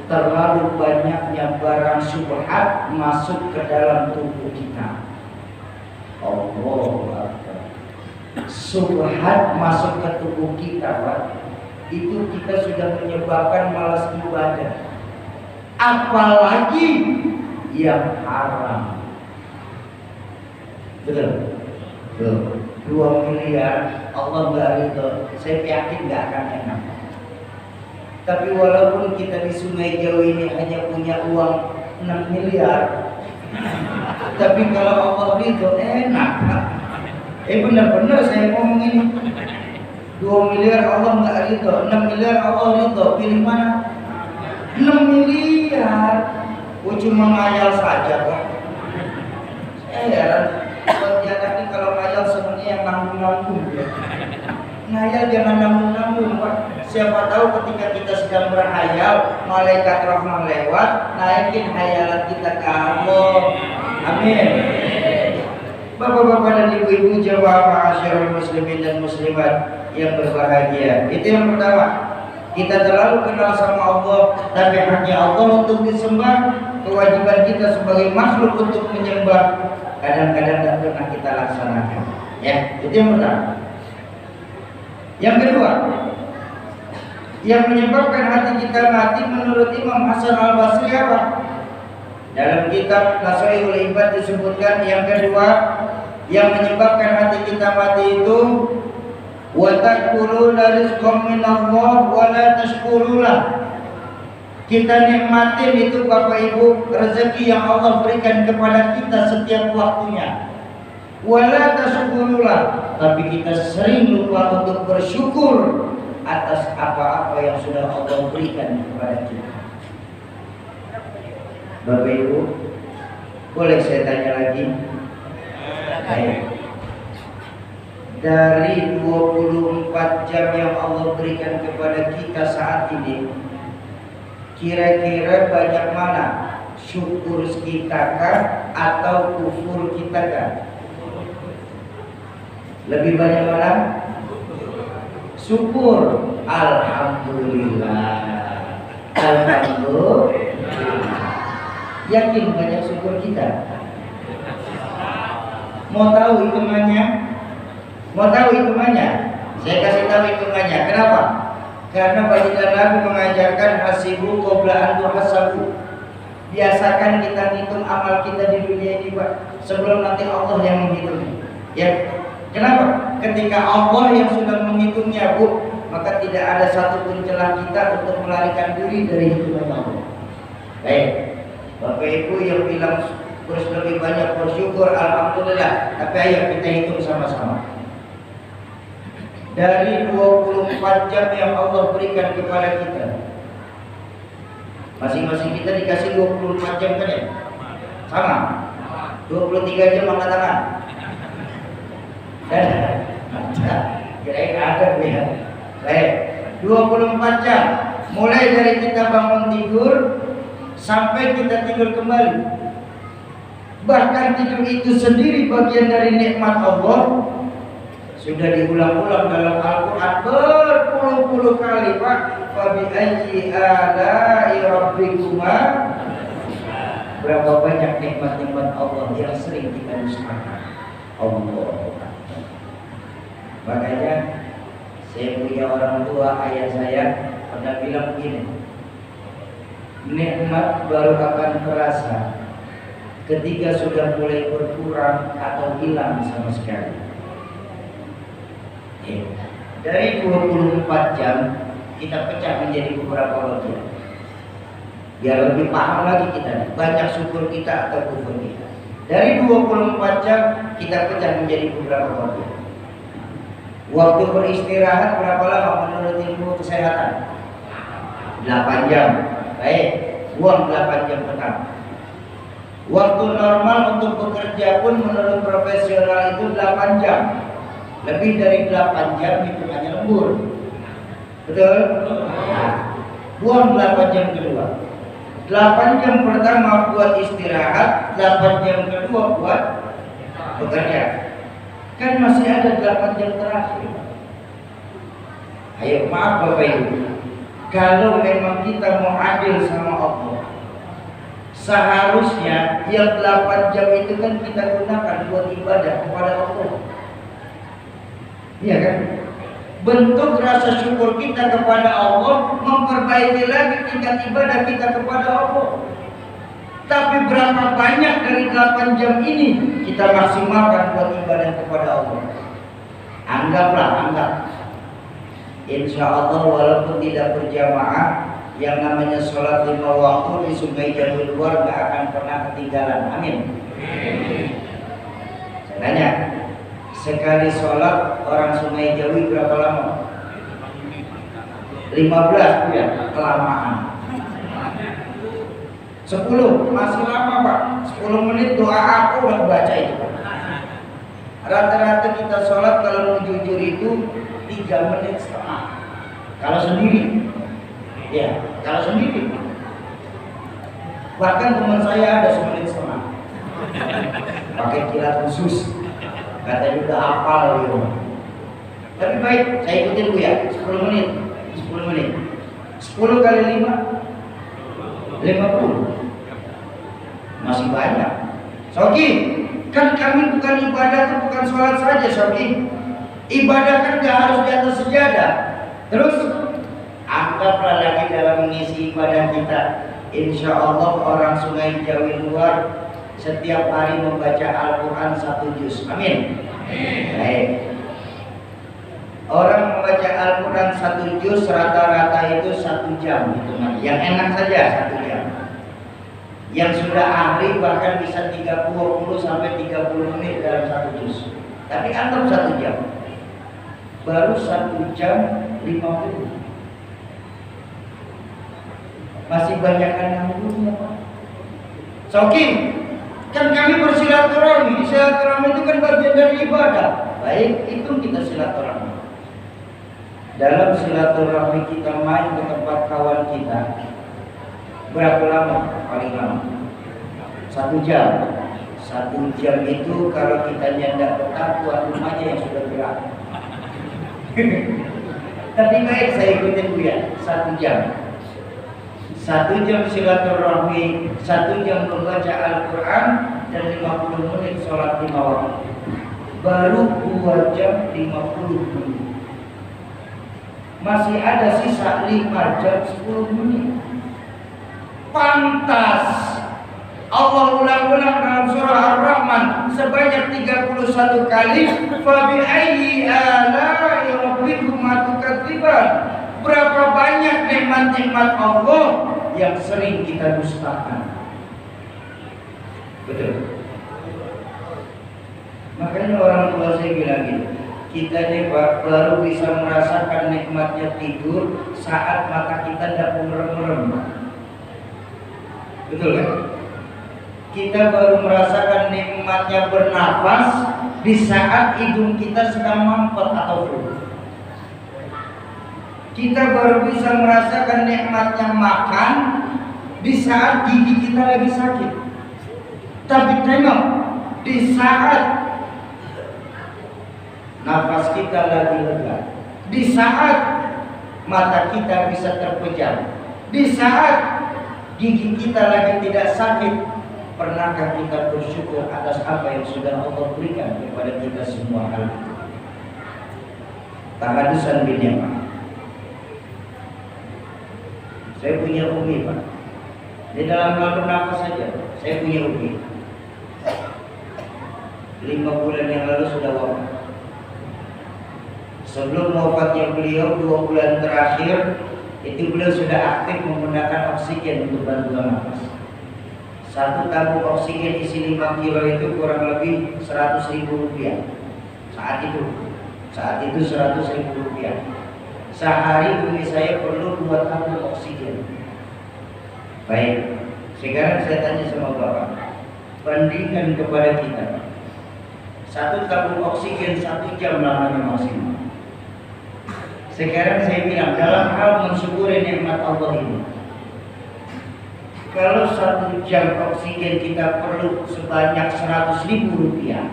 terlalu banyaknya barang syubhat masuk ke dalam tubuh kita. Allah Akbar. Syubhat masuk ke tubuh kita Pak, itu kita sudah menyebabkan malas ibadah. Apalagi yang haram. Betul? Betul. 2 miliar Allah nggak ridho, saya yakin nggak akan enak. Tapi walaupun kita di Sungai Jawa ini hanya punya uang 6 miliar, tapi kalau Allah ridho enak. Benar-benar saya ngomong ini. 2 miliar Allah nggak ridho, 6 miliar Allah ridho, pilih mana? 6 miliar. Cuma ngayal saja Pak. Heran. Jadi kalau ngayal sebenarnya yang nanggung-nanggung ya. Ngayal jangan nanggung-nanggung Pak. Siapa tahu ketika kita sedang berhayal, malaikat rahmah lewat, naikin hayalan kita ke Allah. Amin. Bapak-bapak dan ibu-ibu jamaah ma'asyiral muslimin dan muslimat yang berbahagia. Itu yang pertama. Kita terlalu kenal sama Allah, tapi haknya Allah untuk disembah, kewajiban kita sebagai makhluk untuk menyembah kadang-kadang tidak pernah kita laksanakan. Ya, itu yang pertama. Yang kedua, yang menyebabkan hati kita mati menurut Imam Hasan Al-Basri apa? Dalam kitab Nasaihul Ibad disebutkan yang kedua, yang menyebabkan hati kita mati itu wa taquluna rizqan minallah wa la tashkurulah. Kita nikmatin itu Bapak Ibu rezeki yang Allah berikan kepada kita setiap waktunya. Wala tashkurulah, tapi kita sering lupa untuk bersyukur atas apa-apa yang sudah Allah berikan kepada kita. Bapak Ibu, boleh saya tanya lagi? Baik. Dari 24 jam yang Allah berikan kepada kita saat ini, kira-kira banyak mana syukur kita kah atau kufur kita kah? Lebih banyak mana? Syukur. Alhamdulillah. Alhamdulillah. Yakin banyak syukur kita? Mau tahu hitungannya? Mau tahu hitungannya? Saya kasih tahu hitungannya. Kenapa? Karena baginda Nabi mengajarkan hasibu qabla an tuhasabu. Biasakan kita ngitung amal kita di dunia ini Pak, sebelum nanti Allah yang menghitungnya. Ya. Kenapa? Ketika Allah yang sudah menghitungnya Bu, maka tidak ada satupun celah kita untuk melarikan diri dari hitungan Allah. Baik, Bapak Ibu yang bilang terus lebih banyak bersyukur, alhamdulillah. Tapi ayo kita hitung sama-sama. Dari 24 jam yang Allah berikan kepada kita, masing-masing kita dikasih 24 jam kan ya? Sama? 23 jam angkat tangan. Kirain ada ya. Baik, 24 jam mulai dari kita bangun tidur sampai kita tidur kembali. Bahkan tidur itu sendiri bagian dari nikmat Allah. Sudah diulang-ulang dalam Al-Quran berpuluh-puluh kali Pak. Fabi ayyi ala'i rabbikuma. Berapa banyak nikmat-nikmat Allah yang sering kita dustakan. Allah. Makanya saya punya orang tua, ayah saya pernah bilang begini, nikmat baru akan terasa ketika sudah mulai berkurang atau hilang sama sekali. Dari 24 jam kita pecah menjadi beberapa bagian. Biar lebih paham lagi kita, banyak syukur kita atau kufur kita. Dari 24 jam kita pecah menjadi beberapa bagian. Waktu beristirahat berapa lama menurut ilmu kesehatan? 8 jam. baik, buang 8 jam pertama. Waktu normal untuk bekerja pun menurut profesional itu 8 jam. Lebih dari 8 jam hitungannya lembur. Betul? Nah, buang 8 jam kedua. 8 jam pertama buat istirahat, 8 jam kedua buat bekerja. Kan masih ada 8 jam terakhir. Ayo, maaf Bapak Ibu, kalau memang kita mau adil sama Allah, seharusnya yang 8 jam itu kan kita gunakan buat ibadah kepada Allah. Iya kan? Bentuk rasa syukur kita kepada Allah, memperbaiki lagi tingkat ibadah kita kepada Allah. Tapi berapa banyak dari 8 jam ini kita maksimalkan buat ibadah kepada Allah? Anggap. Insya Allah walaupun tidak berjamaah, yang namanya sholat 5 waktu di Sungai Jawi Luar gak akan pernah ketinggalan. Amin. Saya tanya, sekali sholat orang Sungai Jawi berapa lama? 15 ya, kelamaan. 10 masih lama Pak. 10 menit doa aku udah baca itu. Rata-rata kita sholat kalau mau jujur itu 3 menit setengah. Kalau sendiri, ya kalau sendiri. Bahkan teman saya ada 1 menit setengah. Pakai kilat khusus. Katanya udah hafal gitu. Tapi baik, saya ikutin Bu ya. 10 menit. 10 kali 5 50. Masih banyak. Soki, kan kami bukan ibadah itu bukan sholat saja Soki. Ibadah kan gak harus di atas sejadah. Terus anggaplah lagi dalam mengisi ibadah kita. Insya Allah orang Sungai Jawi Luar setiap hari membaca Al-Quran 1 juz. Amin. Baik. Orang membaca Al-Quran 1 juz rata-rata itu 1 jam hitungan. Yang enak saja 1 jam. Yang sudah ahli bahkan bisa 30 sampai 30 menit dalam 1 juz. Tapi anggap 1 jam. Baru 1 jam 50. Masih banyakkan yang dulunya Pak. Soki, kan kami bersilaturahmi. Silaturahmi itu kan bagian dari ibadah. Baik, itu kita silaturahmi. Dalam silaturahmi kita main ke tempat kawan kita. Berapa lama? Paling lama 1 jam. 1 jam itu kalau kita nyandak petang tuan rumahnya yang sudah gerak. Tapi baik, saya ikutin Bu ya. 1 jam. 1 jam silaturahmi, 1 jam membaca Al-Quran, dan 50 menit sholat 5 waktu. Baru 2 jam 50 menit. Masih ada sisa 5 jam 10 menit. Pantas Allah ulang-ulang dalam surah Ar-Rahman sebanyak 31 kali. Fabi ayyi ala'i rabbikuma tukadziban. Berapa banyak nikmat-nikmat Allah yang sering kita dustakan. Betul. Makanya orang tua saya bilang gitu, kita nih Pak baru bisa merasakan nikmatnya tidur saat mata kita tidak merem-merem. Betul kan? Kita baru merasakan nikmatnya bernafas di saat hidung kita sedang mampet atau flu. Kita baru bisa merasakan nikmatnya makan di saat gigi kita lagi sakit. Tapi tengok, di saat nafas kita lagi lega, di saat mata kita bisa terpejam, di saat gigi kita lagi tidak sakit, pernahkah kita bersyukur atas apa yang sudah Allah berikan kepada kita semua hal itu? Tahadusan bin Yaman. Saya punya umi Pak. Di dalam hal bernafas saja, saya punya umi. 5 bulan yang lalu sudah wafat. Sebelum wafatnya beliau 2 bulan terakhir itu beliau sudah aktif menggunakan oksigen untuk bantuan nafas. 1 tabung oksigen isi 5 kilo itu kurang lebih 100.000 rupiah. Saat itu 100.000 rupiah. Sehari bumi saya perlu 2 tabung oksigen. Baik, sekarang saya tanya sama Bapak, bandingkan kepada kita, satu tabung oksigen 1 jam lamanya maksimal. Sekarang saya bilang dalam hal mensyukuri nikmat Allah ini, kalau 1 jam oksigen kita perlu sebanyak 100.000 rupiah,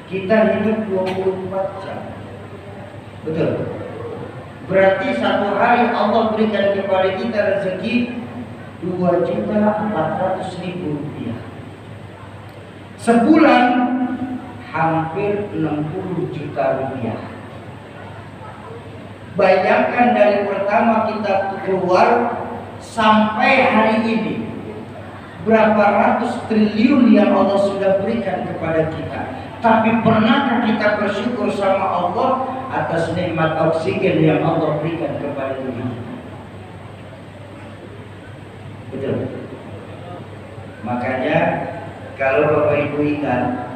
kita hidup 24 jam. Betul? Berarti satu hari Allah berikan kepada kita rezeki 2.400.000 rupiah. Sebulan hampir 60 juta rupiah. Bayangkan dari pertama kita keluar sampai hari ini, berapa ratus triliun yang Allah sudah berikan kepada kita. Tapi pernahkah kita bersyukur sama Allah atas nikmat oksigen yang Allah berikan kepada diri kita? Betul. Makanya kalau Bapak Ibu ingat,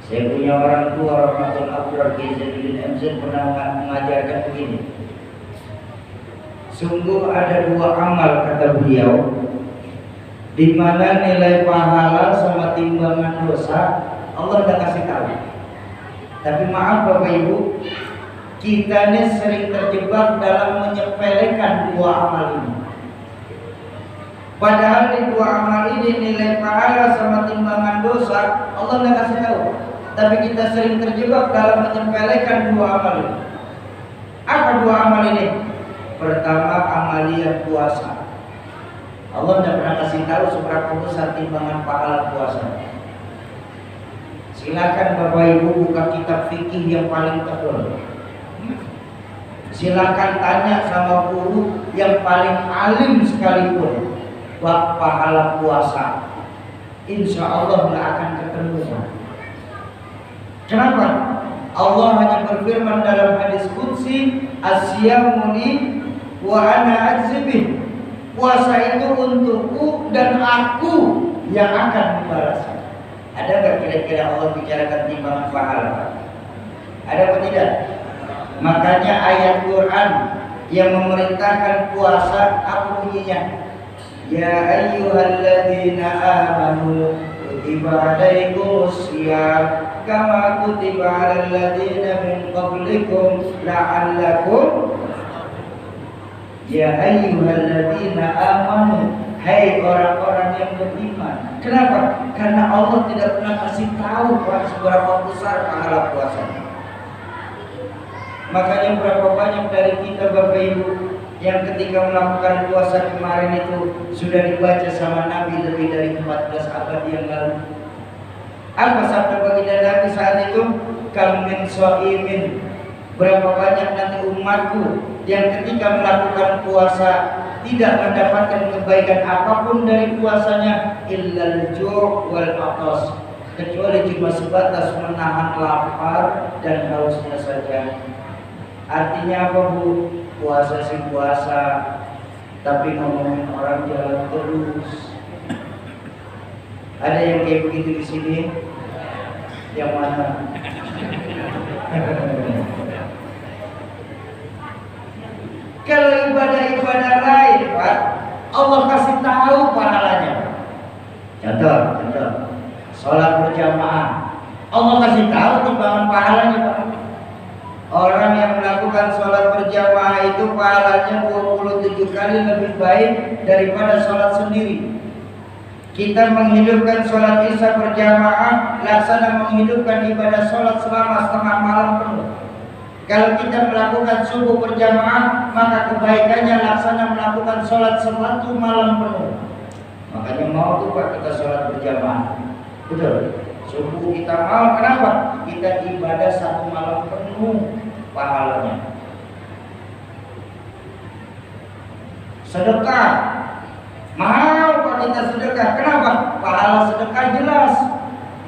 saya punya orang tua Rahmatul Abrar Ghazaludin MZ pernah mengajarkan begini. Sungguh ada 2 amal, kata beliau, di mana nilai pahala sama timbangan dosa Allah udah kasih tahu. Tapi maaf Bapak Ibu, kita ini sering terjebak dalam menyepelekan 2 amal ini. Padahal di 2 amal ini nilai pahala sama timbangan dosa Allah udah kasih tahu. Tapi kita sering terjebak dalam menyepelekan 2 amal ini. Apa 2 amal ini? Pertama, amaliyah puasa. Allah tidak pernah kasih tahu seberapa besar timbangan pahala puasa. Silakan Bapak Ibu buka kitab fikih yang paling tebal. Silakan tanya sama guru yang paling alim sekalipun bab pahala puasa. Insya Allah nggak akan ketemu. Kenapa? Allah hanya berfirman dalam hadis qudsi, "Asyamu li wa ana ajzibih." Puasa itu untukku dan aku yang akan membalasnya. Ada nggak kira-kira Allah bicarakan timbangan pahala? Ada apa tidak? Makanya ayat Quran yang memerintahkan puasa apa bunyinya? Ya ayyuhalladzina amanu kutiba alaikumus syiyam kama kutiba alal ladzina min qablikum la'allakum. Ya ayyuhalladzina amanu, hai orang-orang yang beriman. Kenapa? Karena Allah tidak pernah kasih tahu seberapa besar pahala puasa. Makanya berapa banyak dari kita Bapak Ibu yang ketika melakukan puasa kemarin itu sudah dibaca sama Nabi lebih dari 14 abad yang lalu. Apa sabda baginda Nabi saat itu? Kam min shaimin, berapa banyak nanti umatku yang ketika melakukan puasa tidak mendapatkan kebaikan apapun dari puasanya illal ju' wal atas, kecuali cuma sebatas menahan lapar dan hausnya saja. Artinya apa Bu? Puasa sih puasa, tapi ngomongin orang jalan terus. Ada yang kayak begitu di sini? Yang mana? Kalau ibadah-ibadah lain, Pak, Allah kasih tahu pahalanya. Contoh, sholat berjamaah, Allah kasih tahu timbangan pahalanya, Pak. Orang yang melakukan sholat berjamaah itu pahalanya 27 kali lebih baik daripada sholat sendiri. Kita menghidupkan sholat isya berjamaah laksana menghidupkan ibadah sholat selama setengah malam penuh. Kalau kita melakukan subuh berjamaah, maka kebaikannya laksana melakukan sholat 1 malam penuh. Makanya mau tuh Pak kita sholat berjamaah. Betul. Subuh kita mau, kenapa? Kita ibadah 1 malam penuh pahalanya. Sedekah, mau Pak kita sedekah, kenapa? Pahala sedekah jelas.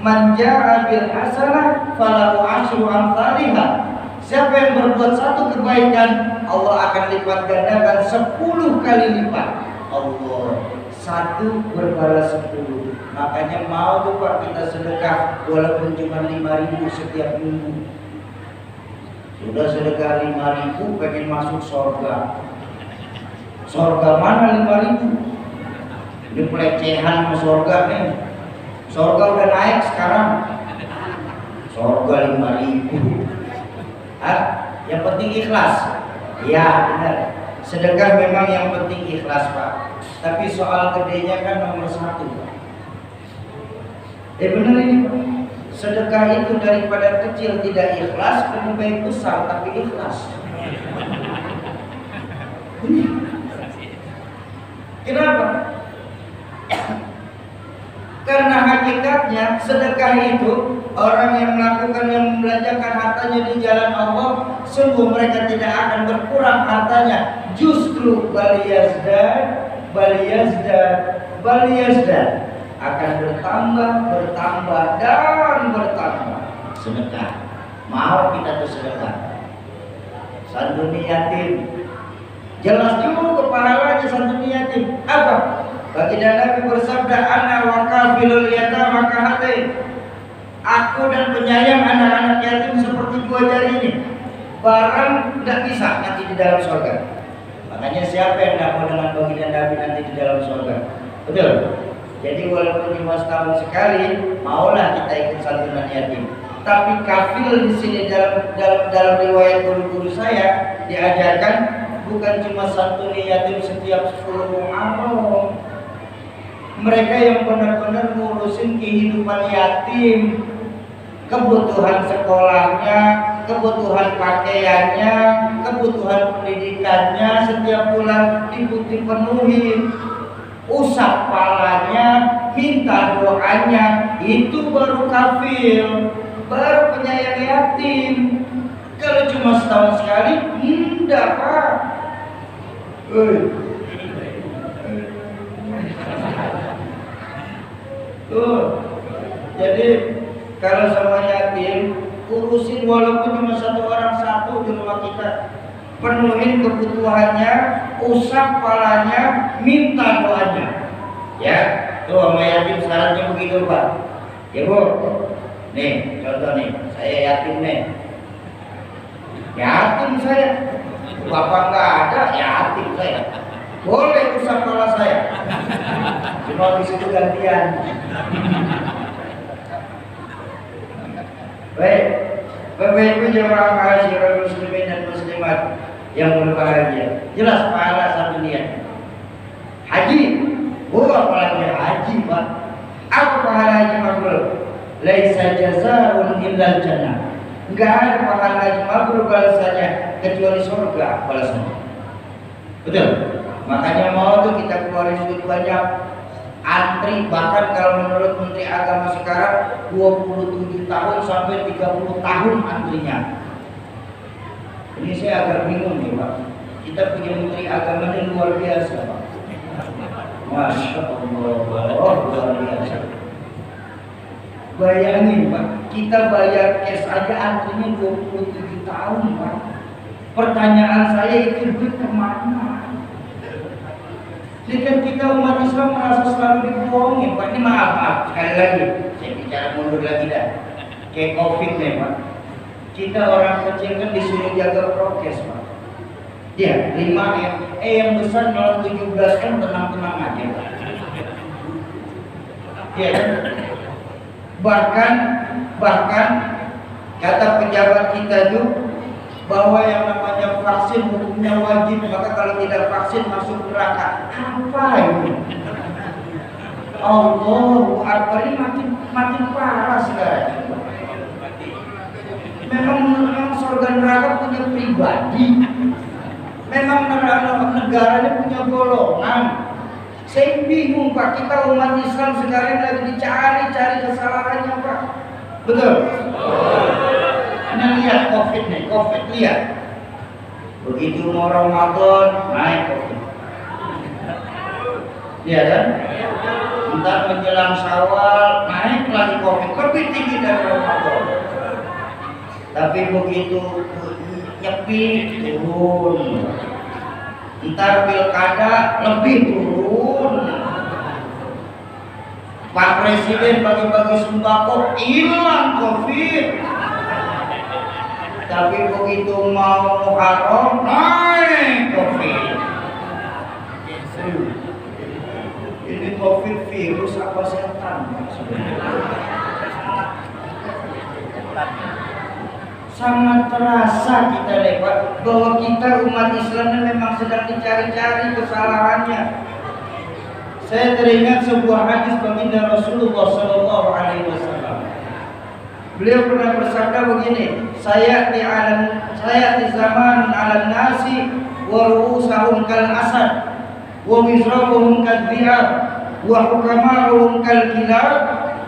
Man ja'a bil hasanah falahu asyru amsalihha. Siapa yang berbuat 1 kebaikan, Allah akan lipat gandakan 10 kali lipat. Allah 1 berbalas 10. Makanya mau tuh Pak kita sedekah walaupun cuma 5.000 setiap minggu. Sudah sedekah 5.000 pengen masuk surga. Surga mana 5.000? Ini pelecehan sama surga nih. Surga udah naik sekarang. Surga 5.000. Yang penting ikhlas. Ya benar. Sedekah memang yang penting ikhlas Pak. Tapi soal gedenya kan nomor 1 Pak. Benar ini Pak. Sedekah itu daripada kecil tidak ikhlas, lebih baik besar tapi ikhlas. Kenapa? Karena hakikatnya sedekah itu orang yang melakukan yang membelanjakan hartanya di jalan Allah, sungguh mereka tidak akan berkurang hartanya, justru baliyazdan akan bertambah dan bertambah. Sedekah, mau kita tuh sedekah, santuni yatim, jelas juga pahalanya santuni yatim. Apa? Baginda Nabi bersabda, ana wa kafilul yatama kahatain. Aku dan penyayang anak-anak yatim seperti 2 jari ini. Barang tidak bisa nanti di dalam surga. Makanya siapa yang tidak mau dengan baginda Nabi nanti di dalam surga? Betul. Jadi walaupun cuma setahun sekali, maulah kita ikut santunan yatim. Tapi kafil di sini dalam riwayat guru-guru saya diajarkan bukan cuma santuni yatim setiap 10 Muharram. Mereka yang benar-benar ngurusin kehidupan yatim, kebutuhan sekolahnya, kebutuhan pakaiannya, kebutuhan pendidikannya setiap bulan dipenuhi. Usap palanya, minta doanya, itu baru kafil, baru penyayang yatim. Kalau cuma setahun sekali, enggak Pak. Tuh, jadi kalau sama yatim, urusin walaupun cuma 1 orang 1 di rumah kita, penuhin kebutuhannya, usap palanya, minta doanya. Ya, tuh sama yatim syaratnya begitu Pak. Ya Bu, nih contoh nih, saya yatim nih. Yatim saya, bapak nggak ada, yatim saya. Boleh usap kepala saya, cuma di situ gantian. Baik, Bapak Ibu jemaah ma'asyiral muslimin dan muslimat yang berbahagia. Jelas pahala satu niat. Haji, apalagi haji Pak. Apa pahala haji mabrur? Laisa jazaa'un illal jannah. Enggak ada pahala haji mabrur balasannya kecuali surga balasannya. Betul. Makanya mau tuh kita keluarin duit banyak, antri, bahkan kalau menurut Menteri Agama sekarang 27 tahun sampai 30 tahun antrinya. Ini saya agak bingung nih Pak. Kita punya Menteri Agama ini luar biasa Pak. Masya Allah, luar biasa. Bayangin Pak, kita bayar cash aja antrinya 27 tahun Pak. Pertanyaan saya itu duit kemana? Jadi kan kita umat Islam merasa selalu dibohongin Pak. Ini maaf sekali lagi, saya bicara mundur lagi dah. Kayak COVID nih Pak, kita orang kecil kan disuruh jaga prokes Pak. Ya 5M, yang besar 017 kan tenang-tenang aja Pak. Ya kan? Bahkan kata pejabat kita tuh bahwa yang namanya vaksin hukumnya wajib, maka kalau tidak vaksin masuk neraka. Apa ini? Allahu Akbar, ini makin parah sekarang. Memang surga neraka punya pribadi. Memang negaranya punya golongan. Saya bingung Pak, kita umat Islam sekarang lagi dicari kesalahannya Pak. Betul? Nah, lihat COVID nih, COVID lihat. Begitu mau Ramadan, naik COVID. Iya kan? Entar menjelang Syawal, naik lagi COVID, lebih tinggi dari Ramadan. Tapi begitu nyepi, turun. Entar pilkada, lebih turun. Pak Presiden bagi-bagi sembako, hilang COVID. Tapi begitu mau Muharram, naik COVID. Ini COVID virus apa setan maksudnya? Sangat terasa kita lewat bahwa kita umat Islam memang sedang dicari-cari kesalahannya. Saya teringat sebuah hadis baginda Rasulullah Sallallahu Alaihi Wasallam. Beliau pernah bersabda begini, saya di zaman alam nasi wa ru'usahum kal asad wa mizrabuhum kal dhiyab wa hukamahum kal kilab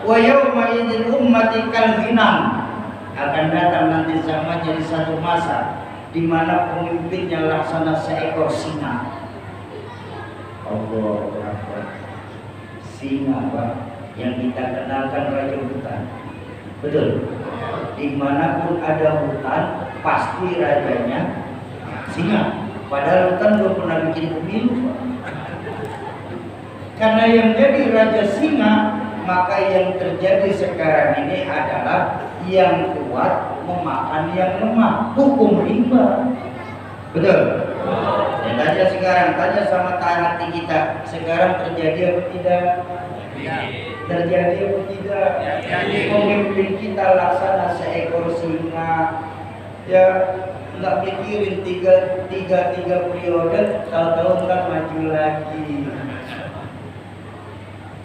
wa yawma idil ummati kal ghinam. Akan datang nanti zaman jadi satu masa di mana pemimpinnya laksana seekor singa. Allah Akbar. Singa, Pak, yang kita kenalkan raja hutan. Betul. Dimanapun ada hutan pasti rajanya singa. Padahal hutan belum pernah bikin pemilu, Pak. Karena yang jadi raja singa, maka yang terjadi sekarang ini adalah yang kuat memakan yang lemah, hukum rimba. Betul? Dan tanya sekarang, tanya sama hati kita, sekarang terjadi apa tidak? Terjadi apa tidak? Pemimpin kita laksana seekor singa, ya nggak mikirin tiga periode, tahu-tahu nggak maju lagi.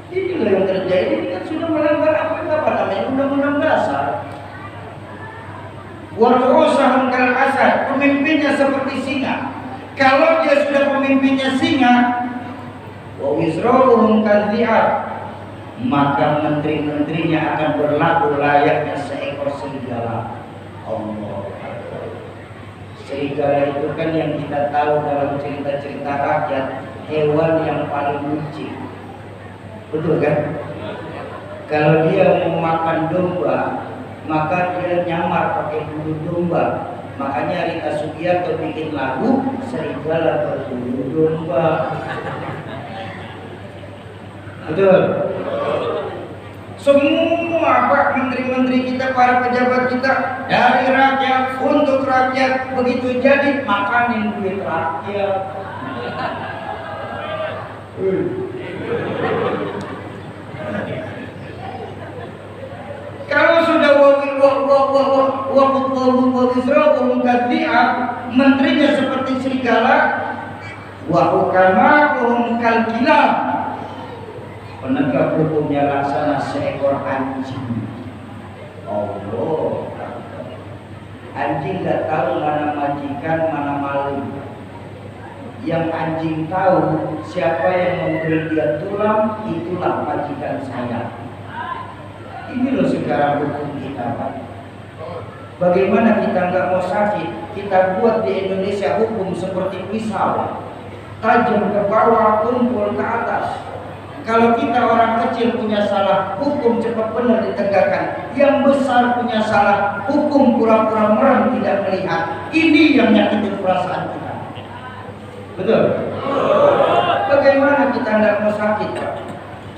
Inilah yang terjadi, ini kan sudah melanggar apa namanya undang-undang dasar. Warusahum kal asad, pemimpinnya seperti singa. Kalau dia sudah pemimpinnya singa, wa wizruhum kal dhi'ab, maka menteri-menterinya akan berlaku layaknya seekor serigala. Allah. Serigala itu kan yang kita tahu dalam cerita-cerita rakyat, hewan yang paling licik. Betul kan? Kalau dia mau makan domba, maka dia nyamar pakai bulu domba. Makanya Rita Sugiarto bikin lagu serigala berbulu domba. Betul? Semua Pak menteri-menteri kita, para pejabat kita dari rakyat untuk rakyat, begitu jadi makanin duit rakyat. Kalau sudah menterinya seperti serigala, wa hukamahum kal kilab, penegak hukumnya laksana seekor anjing. Allah, anjing nggak tahu mana majikan mana maling. Yang anjing tahu siapa yang memberi dia tulang, itulah majikan saya. Ini loh sekarang hukum kita, Pak. Bagaimana kita nggak mau sakit? Kita buat di Indonesia hukum seperti pisau, tajam ke bawah, tumpul ke atas. Kalau kita orang kecil punya salah, hukum cepat benar ditegakkan. Yang besar punya salah, hukum pura-pura merem tidak melihat. Ini yang nyakitin perasaan kita. Betul? Bagaimana kita nggak mau sakit, Pak?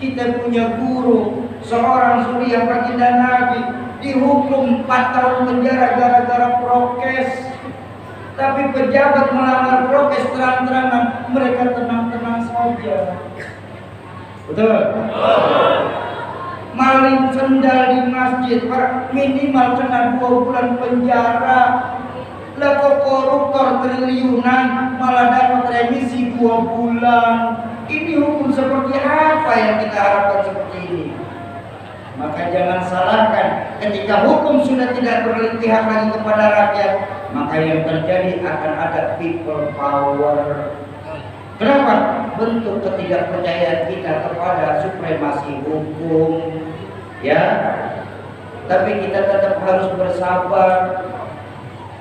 Kita punya guru, seorang suriah baginda Nabi, dihukum 4 tahun penjara gara-gara prokes. Tapi pejabat melanggar prokes terang-terangan, mereka tenang-tenang saja. Betul? Maling sendal di masjid, minimal kena 2 bulan penjara. Lah kok koruptor triliunan malah dapat remisi 2 bulan. Ini hukum seperti apa yang kita harapkan seperti ini? Maka jangan salahkan, ketika hukum sudah tidak berpihak lagi kepada rakyat, maka yang terjadi akan ada people power. Kenapa? Bentuk ketidakpercayaan kita kepada supremasi hukum, ya. Tapi kita tetap harus bersabar.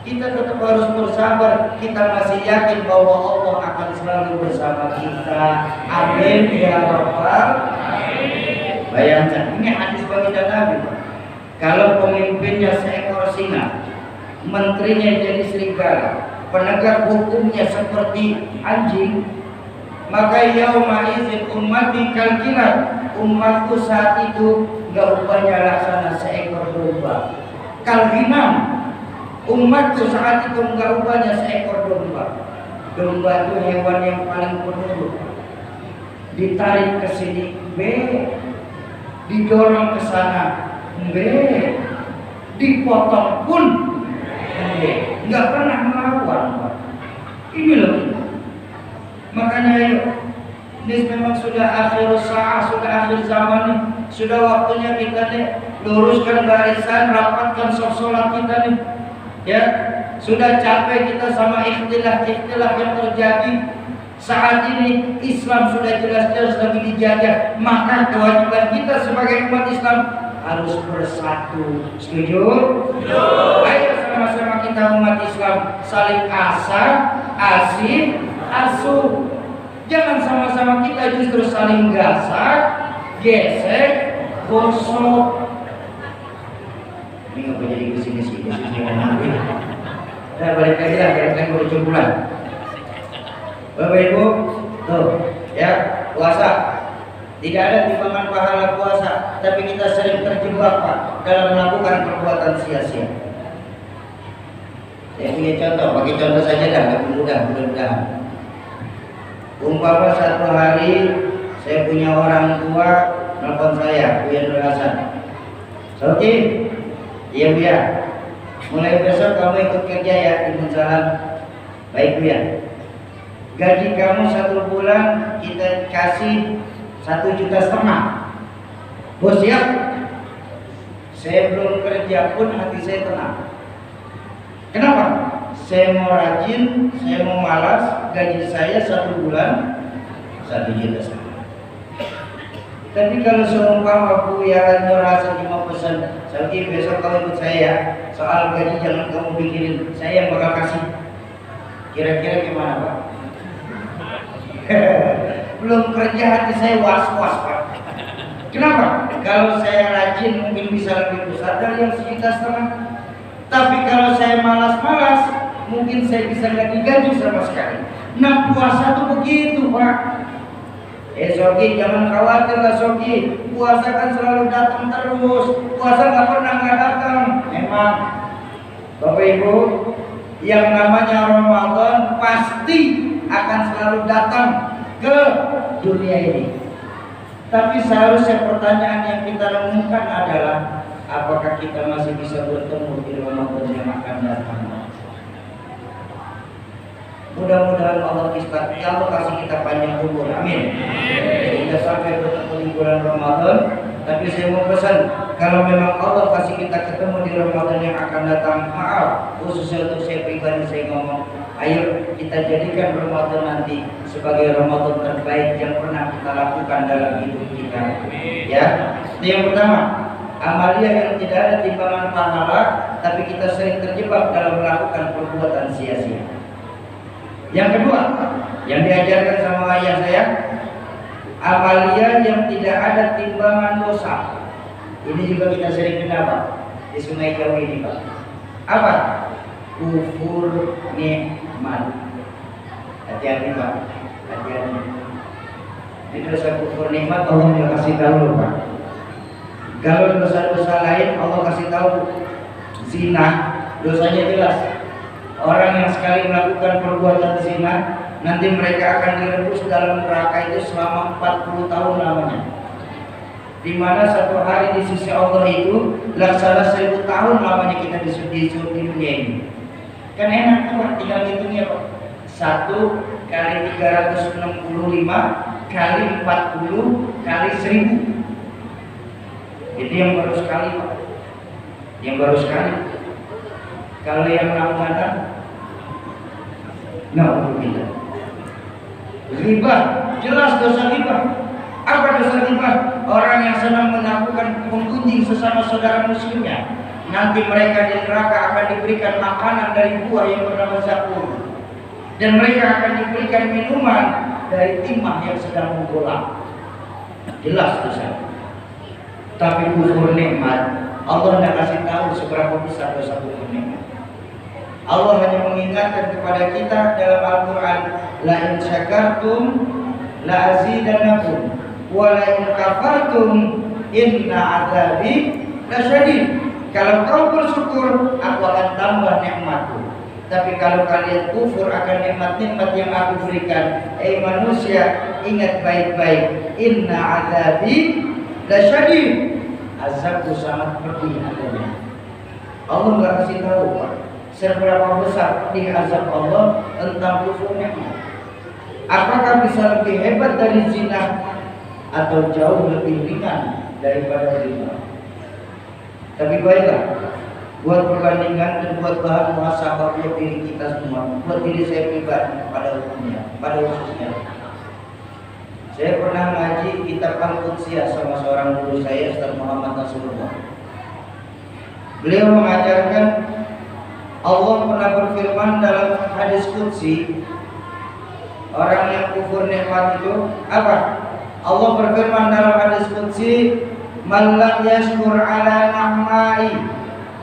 Kita tetap harus bersabar. Kita masih yakin bahwa Allah akan selalu bersama kita. Amin ya Rabbal. Bayangkan, ini hadis baginda Nabi. Kalau pemimpinnya seekor singa, menterinya jadi serigala, penegak hukumnya seperti anjing, maka yauma izin ummati kal kilab, umatku saat itu gak ubahnya laksana seekor domba. Kal ghinam, umatku saat itu enggak ubahnya seekor domba. Domba itu hewan yang paling penurut. ditarik ke sini B, didorong ke sana B, dipotong pun B, nggak pernah melawan Pak. Ini loh kita. Makanya yuk, ini memang sudah akhir saat, sudah akhir zaman nih, sudah waktunya kita nih luruskan barisan, rapatkan sholat kita nih, ya. Sudah capek kita sama ikhtilaf yang terjadi. Saat ini Islam sudah jelas-jelas lagi dijajah, maka kewajiban kita sebagai umat Islam harus bersatu. Setuju? Ayo sama-sama kita umat Islam saling asih, asuh. Jangan sama-sama kita justru saling gasak, gesek, gosok. Ini nggak jadi kesini-sini. Nah, balik lagi lah, kan baru bulan. Bapak Ibu, tuh, ya, puasa. Tidak ada timbangan pahala puasa, tapi kita sering terjebak Pak dalam melakukan perbuatan sia-sia. Saya punya contoh, pakai contoh saja dah, lebih mudah-mudahan. Umpama satu hari saya punya orang tua nelfon saya, Buya Nur Hasan. Soki, iya Buya. Mulai besok kamu ikut kerja ya di Munsalam. Baik Buya. Gaji kamu 1 bulan kita kasih 1,5 juta. Bos siap? Saya belum kerja pun hati saya tenang. Kenapa? Saya mau rajin, saya mau malas. Gaji saya 1 bulan 1,5 juta. Tapi kalau seumpama Buya Nur Hasan cuma pesan, Soki besok kamu ikut saya, soal gaji jangan kamu pikirin, saya yang bakal kasih. Kira-kira gimana Pak? Belum kerja hati saya was-was Pak. Kenapa? Kalau saya rajin mungkin bisa lebih besar dari yang 1,5 juta. Tapi kalau saya malas-malas, mungkin saya bisa nggak digaji sama sekali. Nah puasa tuh begitu Pak. Soki jangan khawatir lah Soki, puasa kan selalu datang terus, puasa nggak pernah nggak datang. Memang Bapak Ibu, yang namanya Ramadan pasti akan selalu datang ke dunia ini. Tapi seharusnya pertanyaan yang kita renungkan adalah, apakah kita masih bisa bertemu di Ramadan yang akan datang? Mudah-mudahan Allah kasih kita panjang umur, amin. Kita sampai bertemu di bulan Ramadan. Tapi saya mau pesan, kalau memang Allah kasih kita ketemu di Ramadan yang akan datang, maaf, khususnya untuk saya pribadi saya ngomong, ayo kita jadikan Ramadan nanti sebagai Ramadan terbaik yang pernah kita lakukan dalam hidup kita. Ya, itu yang pertama. Amalia yang tidak ada timbangan pahala, tapi kita sering terjebak dalam melakukan perbuatan sia-sia. Yang kedua, yang diajarkan sama ayah saya, amalia yang tidak ada timbangan dosa. Ini juga kita sering kenal di Sungai Jawa ini Pak. Apa? Kufur nikmat. Hati-hati Pak, hati-hati. Ini dosa kufur nikmat Allah tidak kasih tahu Pak. Kalau dosa-dosa lain Allah kasih tahu. Zina, dosanya jelas. Orang yang sekali melakukan perbuatan zina, nanti mereka akan direbus dalam neraka itu selama 40 tahun lamanya. Di mana satu hari di sisi Allah itu laksana 1000 tahun lamanya kita di dunia ini. Kan enak tuh tinggal hitungnya Pak. 1 kali 365 kali 40 kali 1000. Itu yang baru sekali Pak. Yang baru sekali. Kalau yang Ramadan, kita riba, jelas dosa riba. Apa dosa riba? Orang yang senang melakukan menggunjing sesama saudara muslimnya, nanti mereka di neraka akan diberikan makanan dari buah yang bernama zakum, dan mereka akan diberikan minuman dari timah yang sedang menggolak. Jelas dosa. Tapi kufur nikmat, Allah tidak kasih tahu seberapa besar dosa kufur nikmat. Allah hanya mengingatkan kepada kita dalam Al-Quran, la in syakartum la azidannakum wa la in kafartum inna adzabi lasyadid. Kalau kau bersyukur, aku akan tambah nikmatku. Tapi kalau kalian kufur akan nikmat-nikmat yang aku berikan, manusia, ingat baik-baik, inna azabi lasyadid, azabku sangat pedih adanya. Allah nggak kasih tahu Pak, seberapa besar pedih azab Allah tentang kufur nikmat. Apakah bisa lebih hebat dari zina atau jauh lebih ringan daripada zina? Tapi baiklah, buat perbandingan dan buat bahan muhasabah buat diri kita semua, buat diri saya pribadi pada khususnya. Saya pernah ngaji kitab Al-Qudsiyah sama seorang guru saya, Ustaz Muhammad Nasrullah. Beliau mengajarkan Allah pernah berfirman dalam hadis qudsi, orang yang kufur nikmat itu apa? Allah berfirman dalam hadis qudsi, "Man lam yashkur ala na'mai."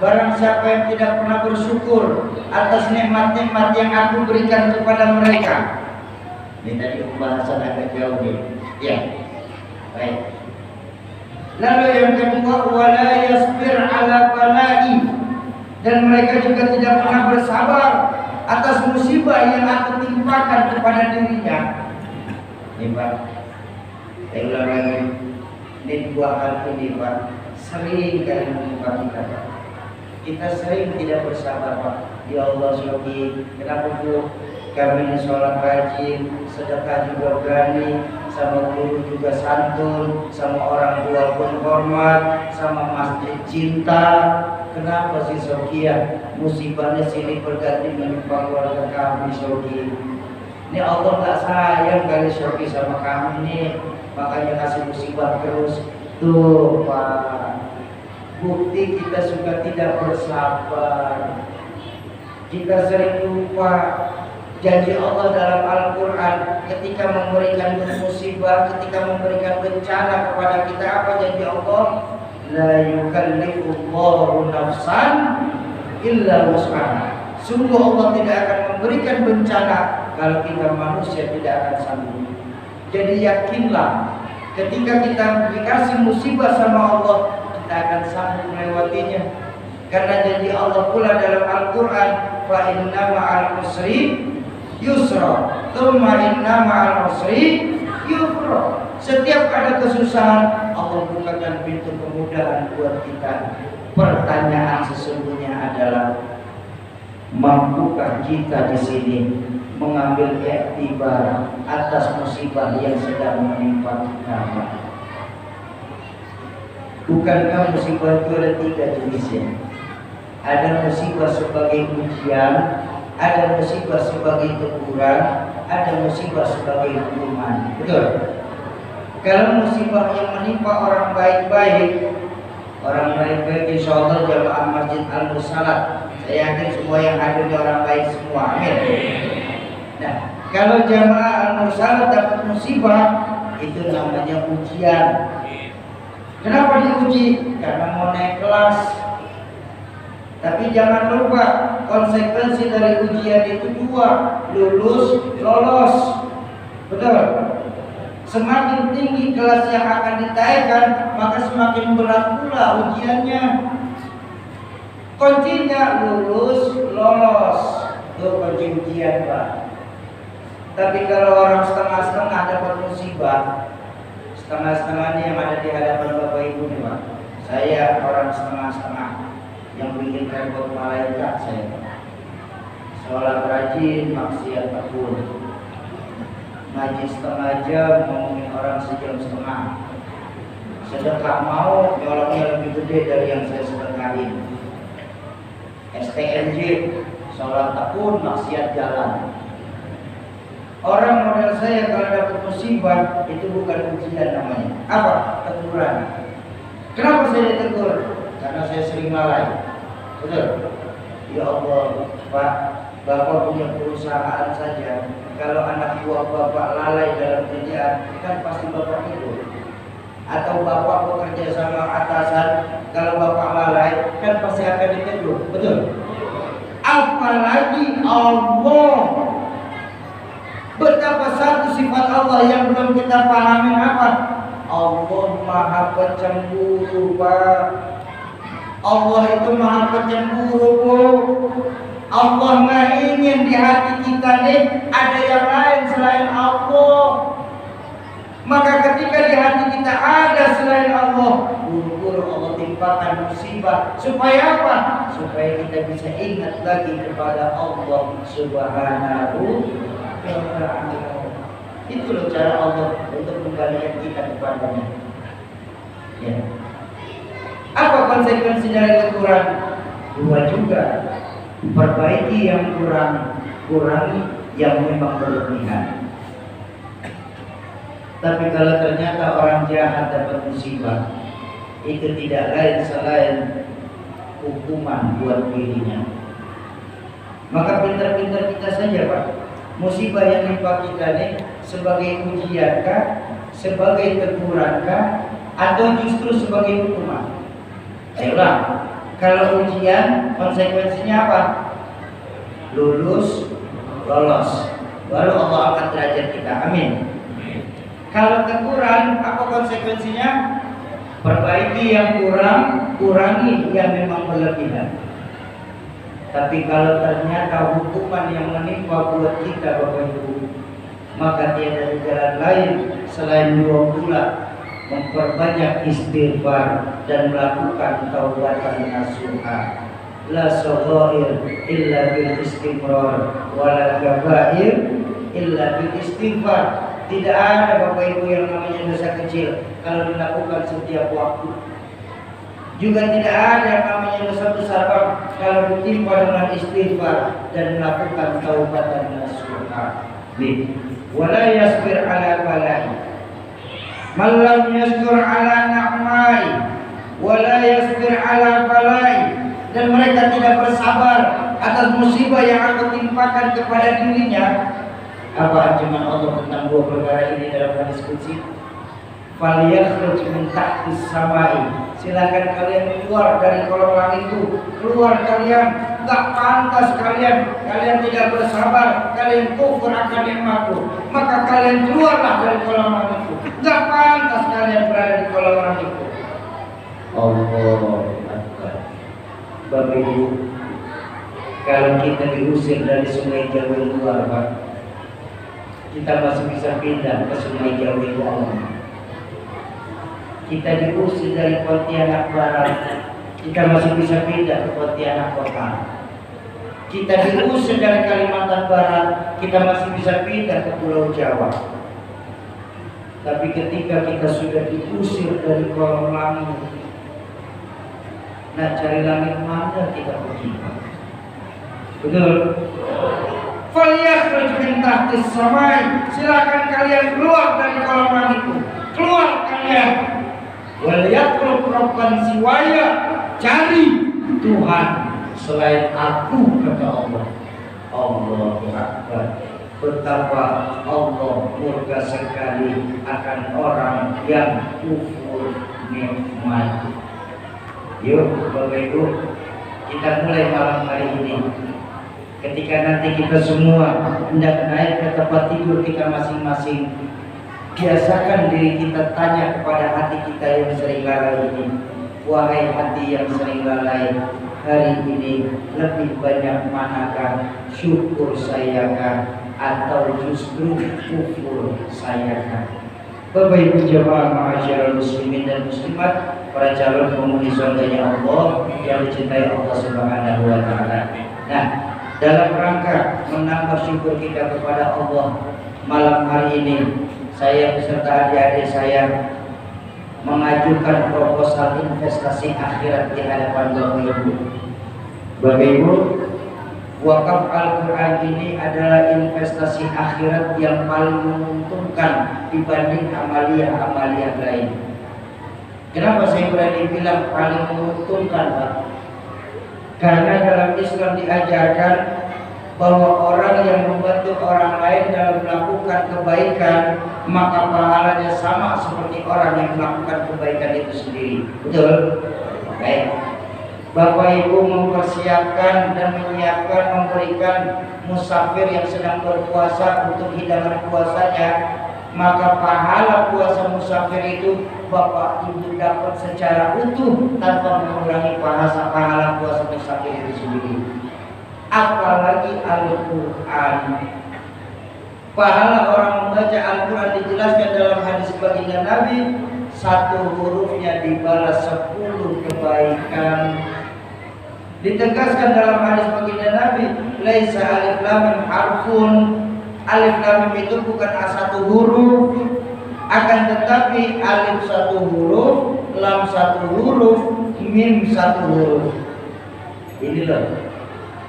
Barang siapa yang tidak pernah bersyukur atas nikmat-nikmat yang aku berikan kepada mereka. Ini tadi pembahasan agak jauh nih. Ya. Baik. Lalu yang kedua, wala yasbir ala bala'i, dan mereka juga tidak pernah bersabar atas musibah yang aku timpakan kepada dirinya. Ini Pak, saya ulang lagi. Ini dua hal ini Pak, sering kali menimpa kita Pak. Kita sering tidak bersabar Pak. Ya Allah Sobi, kenapa Bu? Kami ini sholat rajin, sedekah juga berani, sama guru juga santun, sama orang tua pun hormat, sama masjid cinta. Kenapa sih Sokia? Musibahnya sini berganti menimpa keluarga kami Soki. Ini Allah nggak sayang kali Soki sama kami nih, makanya kasih musibah terus. Tuh Pak, bukti kita suka tidak bersabar. Kita sering lupa janji Allah dalam Al-Quran ketika memberikan musibah, ketika memberikan bencana kepada kita. Apa janji Allah? La yukallifullahu nafsan illa wus'aha. Sungguh Allah tidak akan memberikan bencana kalau kita manusia tidak akan sanggup. Jadi yakinlah, ketika kita dikasih musibah sama Allah, kita akan sanggup melewatinya. Karena janji Allah pula dalam Al-Quran, fa inna ma'al usri yusra, tsumma inna ma'al usri yusra. Setiap ada kesusahan, Allah bukakan pintu kemudahan buat kita. Pertanyaan sesungguhnya adalah, mampukah kita di sini mengambil iktibar atas musibah yang sedang menimpa kita? Bukankah musibah itu ada tiga jenisnya? Ada musibah sebagai ujian, ada musibah sebagai teguran, ada musibah sebagai hukuman. Betul? Kalau musibah yang menimpa orang baik-baik, insya Allah jamaah Masjid Al-Musalat, saya yakin semua yang hadir di orang baik semua. Amin. Nah, kalau jamaah Al-Musalat dapat musibah, itu namanya ujian. Kenapa diuji? Karena mau naik kelas. Tapi jangan lupa, konsekuensi dari ujian itu dua, lulus, lolos. Betul? Semakin tinggi kelas yang akan ditaikkan, maka semakin berat pula ujiannya. Kuncinya lulus, lolos. Itu kunci ujian Pak. Tapi kalau orang setengah-setengah dapat musibah, setengah-setengahnya yang ada di hadapan Bapak Ibu nih Pak. Saya orang setengah-setengah yang bikin repot malaikat saya. Sholat rajin, maksiat takut. Ngaji setengah jam, ngomongin orang sejam setengah. Sedekah mau, nyolongnya lebih gede dari yang saya sedekahin. STNJ, sholat takut, maksiat jalan. Orang model saya kalau dapat musibah, itu bukan ujian namanya. Apa? Teguran. Kenapa saya ditegur? Karena saya sering lalai. Betul? Ya Allah, Pak, Bapak punya perusahaan saja. Kalau anak buah Bapak lalai dalam kerjaan, kan pasti Bapak ikut. Atau Bapak bekerja sama atasan, kalau Bapak lalai, kan pasti akan ditegur. Betul? Apalagi Allah. Betapa satu sifat Allah yang belum kita pahami apa? Allah Maha Pencemburu Pak. Allah itu Maha Pencemburu Bu. Allah nggak ingin di hati kita nih ada yang lain selain Allah. Maka ketika di hati kita ada selain Allah, buru-buru Allah timpakan musibah. Supaya apa? Supaya kita bisa ingat lagi kepada Allah Subhanahu wa ta'ala. Itu loh cara Allah untuk mengembalikan kita kepadanya. Ya. Apa konsekuensi dari kekurangan? Dua juga. Perbaiki yang kurang, kurangi yang memang berlebihan. Tapi kalau ternyata orang jahat dapat musibah, itu tidak lain selain hukuman buat dirinya. Maka pintar-pintar kita saja, Pak. Musibah yang menimpa kita ini sebagai ujiankah, sebagai tegurankah, atau justru sebagai hukuman? Ayolah, kalau ujian konsekuensinya apa? Lulus, lolos, baru Allah angkat derajat kita. Amin. Kalau teguran, apa konsekuensinya? Perbaiki yang kurang, kurangi yang memang berlebihan. Tapi kalau ternyata hukuman yang menimpa buat kita, Bapak Ibu, maka tiada jalan lain selain dua pula memperbanyak istighfar dan melakukan taubatan nasuha. La saghair illa bil istimrar wa la kabair illa bil istighfar. Tidak ada Bapak Ibu yang namanya dosa kecil kalau dilakukan setiap waktu. Juga tidak ada yang namanya dosa besar kalau ditimpa dengan istighfar dan melakukan taubatan nasuha. Wala yasbir ala balai, man lam yasbir ala na'mai, wala yasbir ala balai. Dan mereka tidak bersabar atas musibah yang aku timpakan kepada dirinya. Apa ancaman Allah tentang dua perkara ini dalam hadis qudsi? Falyakhruj min tahtis samai. Silakan kalian keluar dari kolong langit itu. Keluar kalian, tak pantas kalian tidak bersabar, kalian kufur akan nikmatku. Maka kalian keluarlah dari kolong langit itu. Tak pantas kalian berada di kolong langit itu. Allahu Akbar. Bapak Ibu, kalau kita diusir dari Sungai Jawa luar, Pak, kita masih bisa pindah ke Sungai Jawa dalam. Kita diusir dari Pontianak Barat, kita masih bisa pindah ke Pontianak Kota. Kita diusir dari Kalimantan Barat, kita masih bisa pindah ke Pulau Jawa. Tapi ketika kita sudah diusir dari kolong langit, nah cari langit mana kita pergi? Betul? Falyakhruj min tahtis samai. Silakan kalian keluar dari kolong langit itu. Keluar kalian. Wal yatruk rabban siwaya. Cari Tuhan selain aku, kata Allah. Allahu Akbar. Betapa Allah murka sekali akan orang yang kufur nikmat. Yuk Bapak Ibu, kita mulai malam hari ini. Ketika nanti kita semua hendak naik ke tempat tidur kita masing-masing, biasakan diri kita tanya kepada hati kita yang sering lalai ini. Wahai hati yang sering lalai, hari ini lebih banyak manakah syukur sayakah atau justru kufur sayakah? Bapak Ibu jemaah ma'asyiral muslimin dan muslimat, para calon penghuni surganya Allah yang dicintai Allah Subhanahu wa ta'ala. Nah, dalam rangka menambah syukur kita kepada Allah, malam hari ini saya beserta adik-adik saya mengajukan proposal investasi akhirat di hadapan Bapak Ibu. Bapak Ibu, wakaf Al-Quran ini adalah investasi akhirat yang paling menguntungkan dibanding amalia-amalia lain. Kenapa saya berani bilang paling menguntungkan, Pak? Karena dalam Islam diajarkan bahwa orang yang membantu orang lain dalam melakukan kebaikan, maka pahalanya sama seperti orang yang melakukan kebaikan itu sendiri. Betul? Baik. Bapak Ibu mempersiapkan dan menyiapkan memberikan musafir yang sedang berpuasa untuk hidangan puasanya, maka pahala puasa musafir itu Bapak Ibu dapat secara utuh tanpa mengurangi pahala puasa musafir itu sendiri. apalagi Al-Quran. Pahala orang membaca Al-Quran dijelaskan dalam hadis baginda Nabi, satu hurufnya dibalas 10 kebaikan. Ditegaskan dalam hadis baginda Nabi, laisa alif lam mim harfun. Alif lam mim itu bukan satu huruf, akan tetapi alif satu huruf, lam satu huruf, mim satu huruf. Ini loh,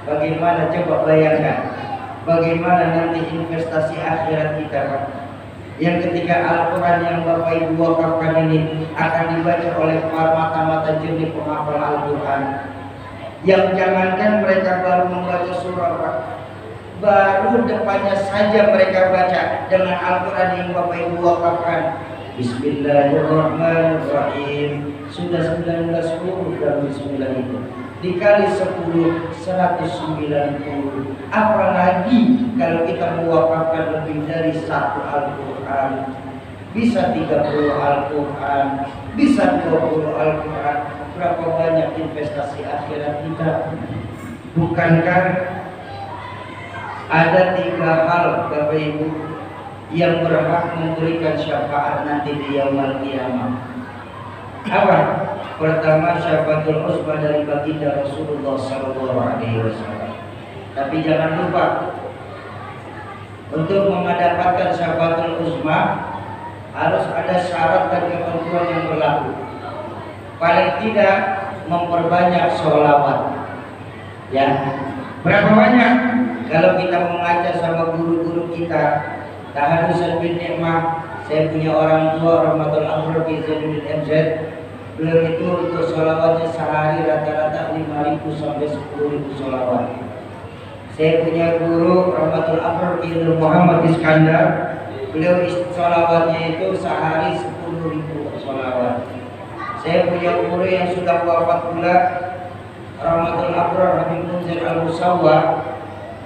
bagaimana coba bayangkan, bagaimana nanti investasi akhirat kita, Pak, yang ketika Al-Quran yang Bapak Ibu wakafkan ini akan dibaca oleh para mata-mata jernih penghafal Al-Quran, yang jangankan mereka baru membaca surah, Pak, baru depannya saja mereka baca dengan Al-Quran yang Bapak Ibu wakafkan. Bismillahirrahmanirrahim. Sudah 19 huruf dalam bismillah itu, dikali 10 190. Apalagi kalau kita mewakafkan lebih dari satu Al-Quran, bisa 30 Al-Quran, bisa 20 Al-Quran. Berapa banyak investasi akhirat kita? Bukankah ada 3 hal Bapak Ibu yang berhak memberikan syafaat nanti di yaumul qiyamah? Apa? Pertama, syafaatul uzma dari baginda Rasulullah SAW. Tapi jangan lupa, untuk mendapatkan syafaatul uzma harus ada syarat dan ketentuan yang berlaku. Paling tidak memperbanyak sholawat. Ya, berapa banyak? Kalau kita mengajar sama guru-guru kita, Tahadusan bin Ni'mah, saya punya orang tua Rahmatul Amr bin Zainul MZ. Beliau itu untuk sholawatnya sehari rata-rata 5.000 sampai 10.000 sholawat. Saya punya guru Rahmatul Amr bin Muhammad Iskandar. Beliau sholawatnya itu sehari 10.000 sholawat. Saya punya guru yang sudah wafat pula, Rahmatul Amr Habib Munzir Al-Musawwa.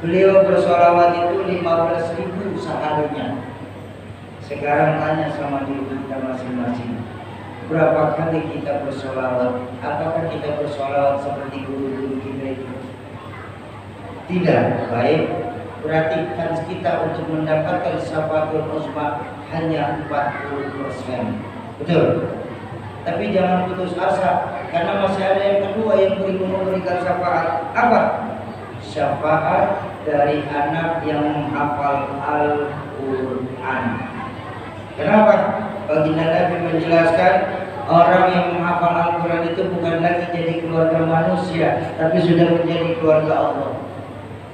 Beliau bersolawat itu 15.000 seharinya. Sekarang tanya sama diri kita masing-masing, berapa kali kita bersolawat? Apakah kita bersolawat seperti guru-guru kita itu? Tidak. Baik, berarti kans kita untuk mendapatkan syafaatul uzma hanya 40%. Betul? Tapi jangan putus asa, karena masih ada yang kedua yang memberikan syafaat. Apa? Syafaat dari anak yang menghafal Al-Quran. Kenapa? Baginda Nabi menjelaskan, orang yang menghafal Al-Quran itu bukan lagi jadi keluarga manusia, tapi sudah menjadi keluarga Allah.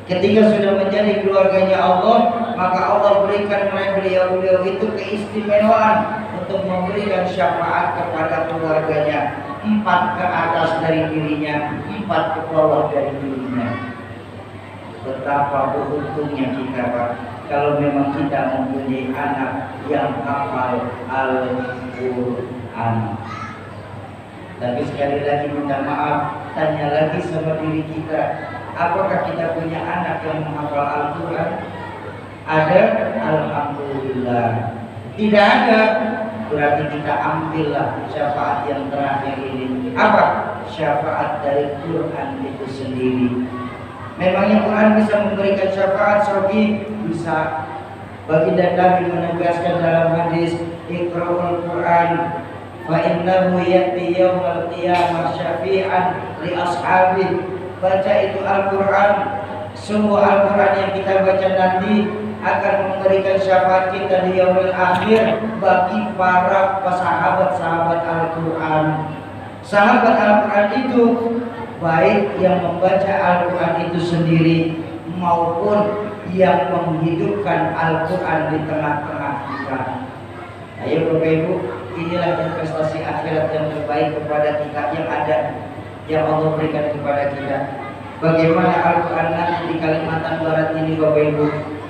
Ketika sudah menjadi keluarganya Allah, maka Allah berikan beliau itu keistimewaan untuk memberikan syafaat kepada keluarganya. 4 ke atas dari dirinya, 4 ke bawah dari dirinya. Betapa beruntungnya kita, Pak, kalau memang kita mempunyai anak yang hafal Al-Quran. Tapi sekali lagi minta maaf, tanya lagi sama diri kita, apakah kita punya anak yang menghafal Al-Quran? Ada? Alhamdulillah. Tidak ada? Berarti kita ambillah syafaat yang terakhir ini. Apa? Syafaat dari Quran itu sendiri. Memangnya Quran bisa memberikan syafaat, Sobi? Bisa. Baginda Nabi menegaskan dalam hadis, Iqra'ul Quran fa innahu ya'ti yawmal qiyamah syafi'an li ashabih. Baca itu Al-Quran. Semua Al-Quran yang kita baca nanti akan memberikan syafaat kita di yaumil akhir bagi para sahabat-sahabat Al-Quran. Sahabat Al-Quran itu baik yang membaca Al-Quran itu sendiri maupun yang menghidupkan Al-Quran di tengah-tengah kita. Ayo Bapak Ibu, inilah investasi akhirat yang terbaik kepada kita yang ada, yang Allah berikan kepada kita. Bagaimana Al-Quran nanti di Kalimantan Barat ini Bapak Ibu,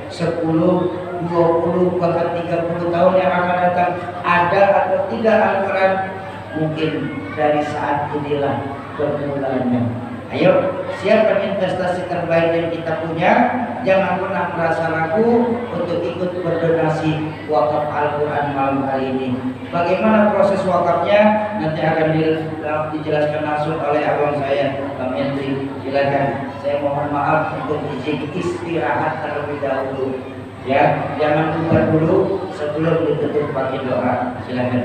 10, 20, bahkan 30 tahun yang akan datang, ada atau tidak Al-Quran? Mungkin dari saat inilah bermulanya. Ayo, siapkan investasi terbaik yang kita punya. Jangan pernah merasa ragu untuk ikut berdonasi wakaf Al-Quran malam hari ini. Bagaimana proses wakafnya nanti akan dijelaskan langsung oleh abang saya, Bang Yandri. Silakan. Saya mohon maaf untuk izin istirahat terlebih dahulu. Ya, jangan bubar dulu sebelum ditutup pakai doa. Silakan.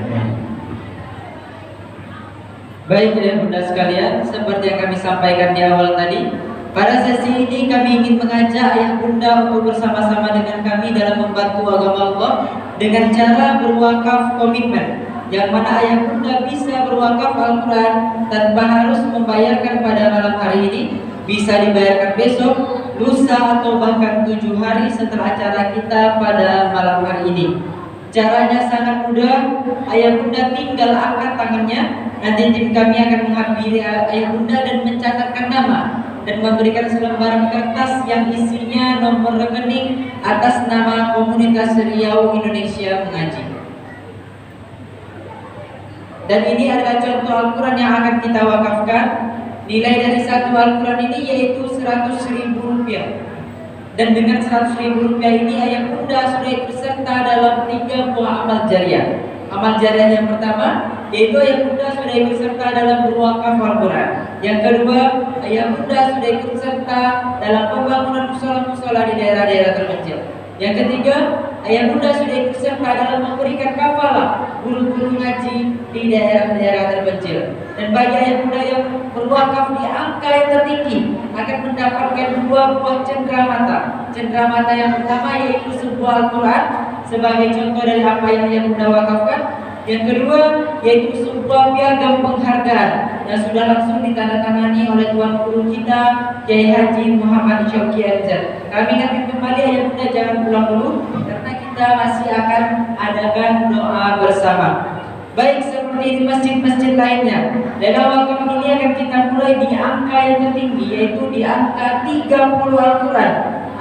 Baik Bunda sekalian, seperti yang kami sampaikan di awal tadi, pada sesi ini kami ingin mengajak ayah bunda untuk bersama-sama dengan kami dalam membantu agama Allah dengan cara berwakaf komitmen, yang mana ayah bunda bisa berwakaf Al-Quran tanpa harus membayarkan pada malam hari ini, bisa dibayarkan besok, lusa, atau bahkan 7 hari setelah acara kita pada malam hari ini. Caranya sangat mudah, ayah bunda tinggal angkat tangannya, nanti tim kami akan menghampiri ayah bunda dan mencatatkan nama dan memberikan selembaran kertas yang isinya nomor rekening atas nama Komunitas Riau Indonesia Mengaji. Dan ini adalah contoh Al-Quran yang akan kita wakafkan. Nilai dari satu Al-Quran ini yaitu Rp100.000. Dan dengan Rp100.000 ini ayah bunda sudah ikut serta dalam 3 buah amal jariah. Amal jariah yang pertama yaitu ayah bunda sudah ikut serta dalam berwakaf Al-Quran. Yang kedua, ayah bunda sudah ikut serta dalam pembangunan musola-musola di daerah-daerah terpencil. Yang ketiga, ayah bunda sudah ikut serta dalam memberikan kafalah guru-guru ngaji di daerah-daerah terpencil. Dan bagi ayah bunda yang berwakaf di angka yang tertinggi akan mendapatkan 2 buah cenderamata. Cenderamata yang pertama yaitu sebuah Al-Quran sebagai contoh dari apa yang ayah bunda wakafkan. Yang kedua yaitu sebuah piagam penghargaan yang sudah langsung ditandatangani oleh Tuan Guru kita Kiai Haji Muhammad Syauqi MZ. Kami ingatkan kembali ayah bunda jangan pulang dulu karena kita masih akan adakan doa bersama. Baik seperti di masjid-masjid lainnya, dalam wakaf ini akan kita mulai di angka yang tertinggi yaitu di angka 30 Al-Quran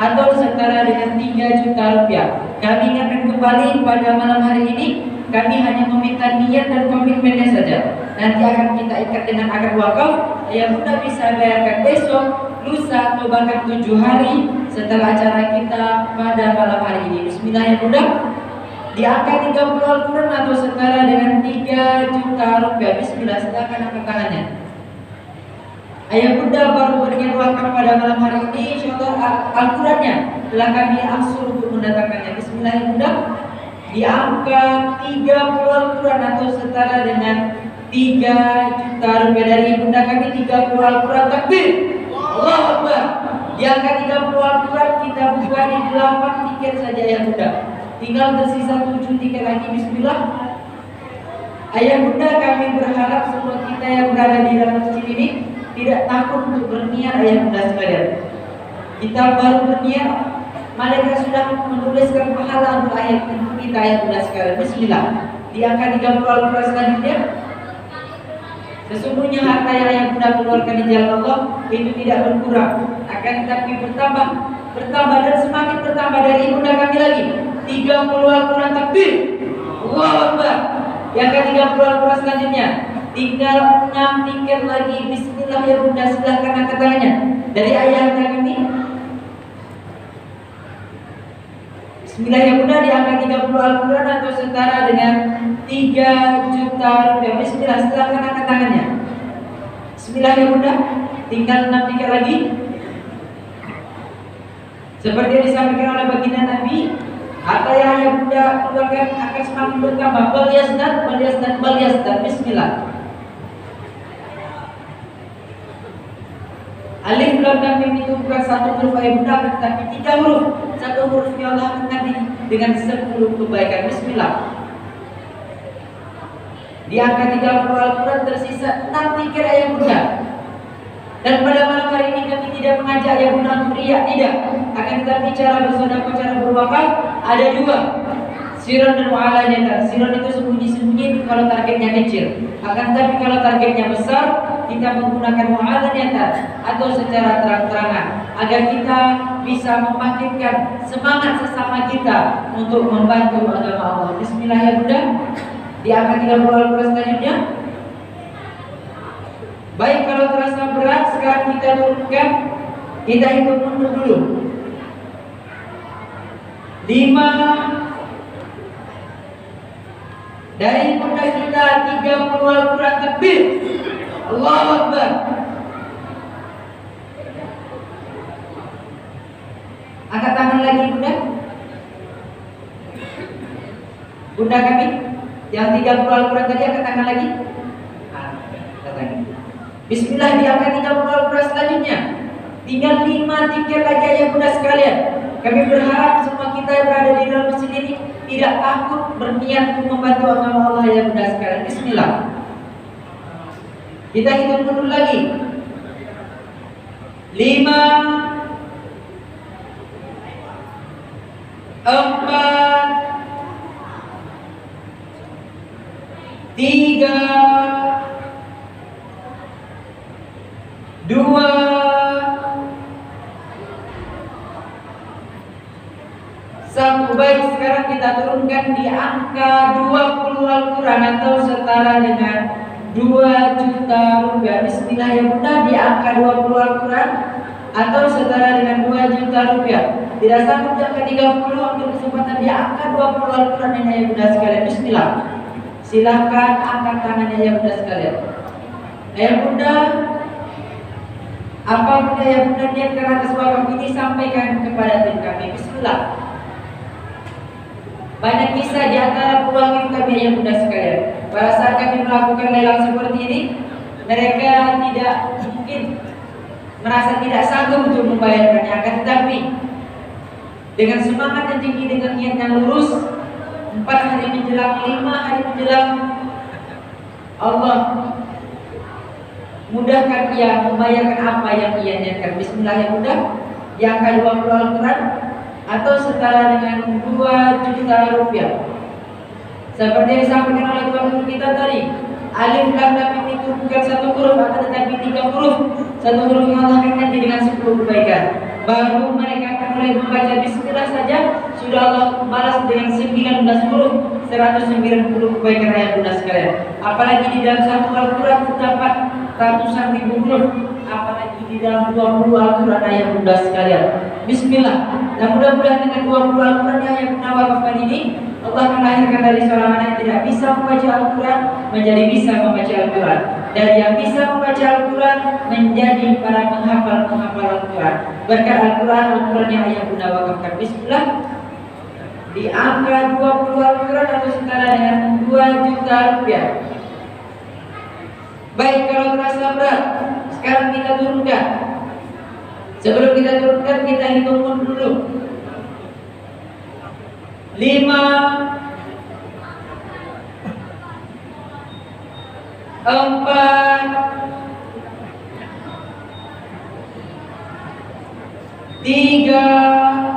atau setara dengan 3 juta rupiah. Kami ingatkan kembali pada malam hari ini, kami hanya meminta niat dan komitmennya saja. Nanti akan kita ikat dengan akad wakaf yang bunda bisa bayarkan besok, lusa, atau bahkan 7 hari setelah acara kita pada malam hari ini. Bismillah ya bunda. Di angka 30 Al-Quran atau setara dengan 3 juta rupiah. Bismillah, silakan angkat tangannya. Ayah bunda baru berikan wakaf pada malam hari ini. InsyaAllah Al-Qurannya telah kami aksur untuk mendatangkannya. Bismillah ya bunda. Di angka 30 Al-Quran atau setara dengan 3 juta rupiah dari bunda kami 30 Al-Quran. Takbir, Allahu Akbar. Di angka 30 Al-Quran kita buka di 8 tiket saja ya bunda. Tinggal tersisa 7 tiket lagi. Bismillah. Ayah bunda kami berharap semua kita yang berada di dalam masjid ini tidak takut untuk berniat ayah bunda sekalian. Kita baru berniat, malaikat sudah menuliskan pahala untuk ayat kita ayah bunda sekalian. Bismillah. Di angka 30 Al-Quran selanjutnya, sesungguhnya harta yang ayah bunda keluarkan di jalan Allah itu tidak berkurang, akan tetapi bertambah dan semakin bertambah. Dari bunda kami lagi 30 Al-Quran. Takbir, Allahu Akbar. Yang ke 30 Al-Quran selanjutnya tinggal 6 tiket lagi. Bismillah ya bunda, silahkan angkat tangannya. Dari ayah kami, bismillah ya bunda, di angka 30 Al-Quran atau setara dengan 3 juta rupiah. Bismillah, silahkan angkat tangannya. Bismillah ya bunda, tinggal 6 tiket lagi. Seperti yang disampaikan oleh baginda Nabi, harta yang ayah bunda keluarkan akan semakin bertambah. Bal yasdad. Bismillah. Alif lam dan mim itu bukan satu huruf ayah bunda, tetapi 3 huruf. Satu hurufnya Allah mengganti dengan 10 kebaikan. Bismillah. Di angka 30 Al-Quran tersisa 6 tiket ayah bunda. Dan pada malam hari ini kami tidak mengajak ayah bunda untuk riak, tidak. Akan tetapi cara bersedekah, cara berwakaf ada 2, siron dan mu'alanatan. Siron itu sembunyi-sembunyi itu kalau targetnya kecil. Akan tetapi kalau targetnya besar, kita menggunakan mu'alanatan atau secara terang-terangan agar kita bisa membangkitkan semangat sesama kita untuk membantu agama Allah. Bismillah ya bunda. Di angka 30 Al-Quran selanjutnya. Baik, kalau terasa berat sekarang kita turunkan. Kita hitung mundur dulu. 5, 4, Dari bunda kita 30 Al-Quran takbir. Allahu Akbar. Angkat tangan lagi bunda. Bunda kami yang 30 Al-Quran tadi angkat tangan lagi. Angkat tangan. Bismillah, diangkat 30 Al-Quran selanjutnya. Tinggal 5 tiket lagi ya bunda sekalian. Kami berharap semua kita yang berada di dalam masjid ini tidak takut berniat untuk membantu agama Allah ya bunda sekalian. Bismillah. Kita hitung dulu lagi. 5, 4, 3, 2, 1. Baik, sekarang kita turunkan di angka 20 Al-Quran atau setara dengan 2 juta rupiah. Bismillah ya bunda, di angka 20 Al-Quran atau setara dengan 2 juta rupiah. Tidak sanggup di angka 30, ambil kesempatan di angka 20 Al-Quran ini ya bunda sekalian. Bismillah. Silahkan angkat tangannya ya bunda sekalian. Ya bunda, apa bunda ya bunda niatkan atas wakaf ini sampaikan kepada tim kami. Bismillah. Banyak kisah di antara peluang kami ya bunda sekalian. Pada saat kami melakukan lelang seperti ini, mereka tidak mungkin merasa tidak sanggup untuk membayarkannya, akan tetapi dengan semangat yang tinggi, dengan niat yang lurus, 4 hari menjelang, 5 hari menjelang, Allah mudahkan ia membayarkan apa yang ia niatkan. Bismillah ya bunda, di angka 20 Al-Quran atau setara dengan 2 juta rupiah. Seperti yang disampaikan oleh Tuhan Guru kita tadi, alif lam mim itu bukan satu huruf, akan tetapi 3 huruf. Satu huruf yang Allah akan ganti dengan 10 kebaikan. Baru mereka akan mulai membaca Bismillah saja, sudah Allah balas dengan 19 huruf, 190 kebaikan ayat bunda sekalian. Apalagi di dalam satu Al-Quran terdapat ratusan ribu huruf, apalagi di dalam 20 Al-Quran ayat bunda sekalian. Bismillah. Dan mudah-mudahan dengan 20 Al-Quran yang bunda wakafkan ini, Allah melahirkan dari seorang anak yang tidak bisa membaca Al-Quran menjadi bisa membaca Al-Quran, dari yang bisa membaca Al-Quran menjadi para penghafal Al-Quran. Berkat Al-Quran yang ayah bunda wakafkan. Bismillah. Di angka 20 Al-Quran atau setara dengan 2 juta rupiah. Baik, kalau terasa berat, sekarang kita turunkan. Sebelum kita turunkan, kita hitung dulu. 5, 4, 3,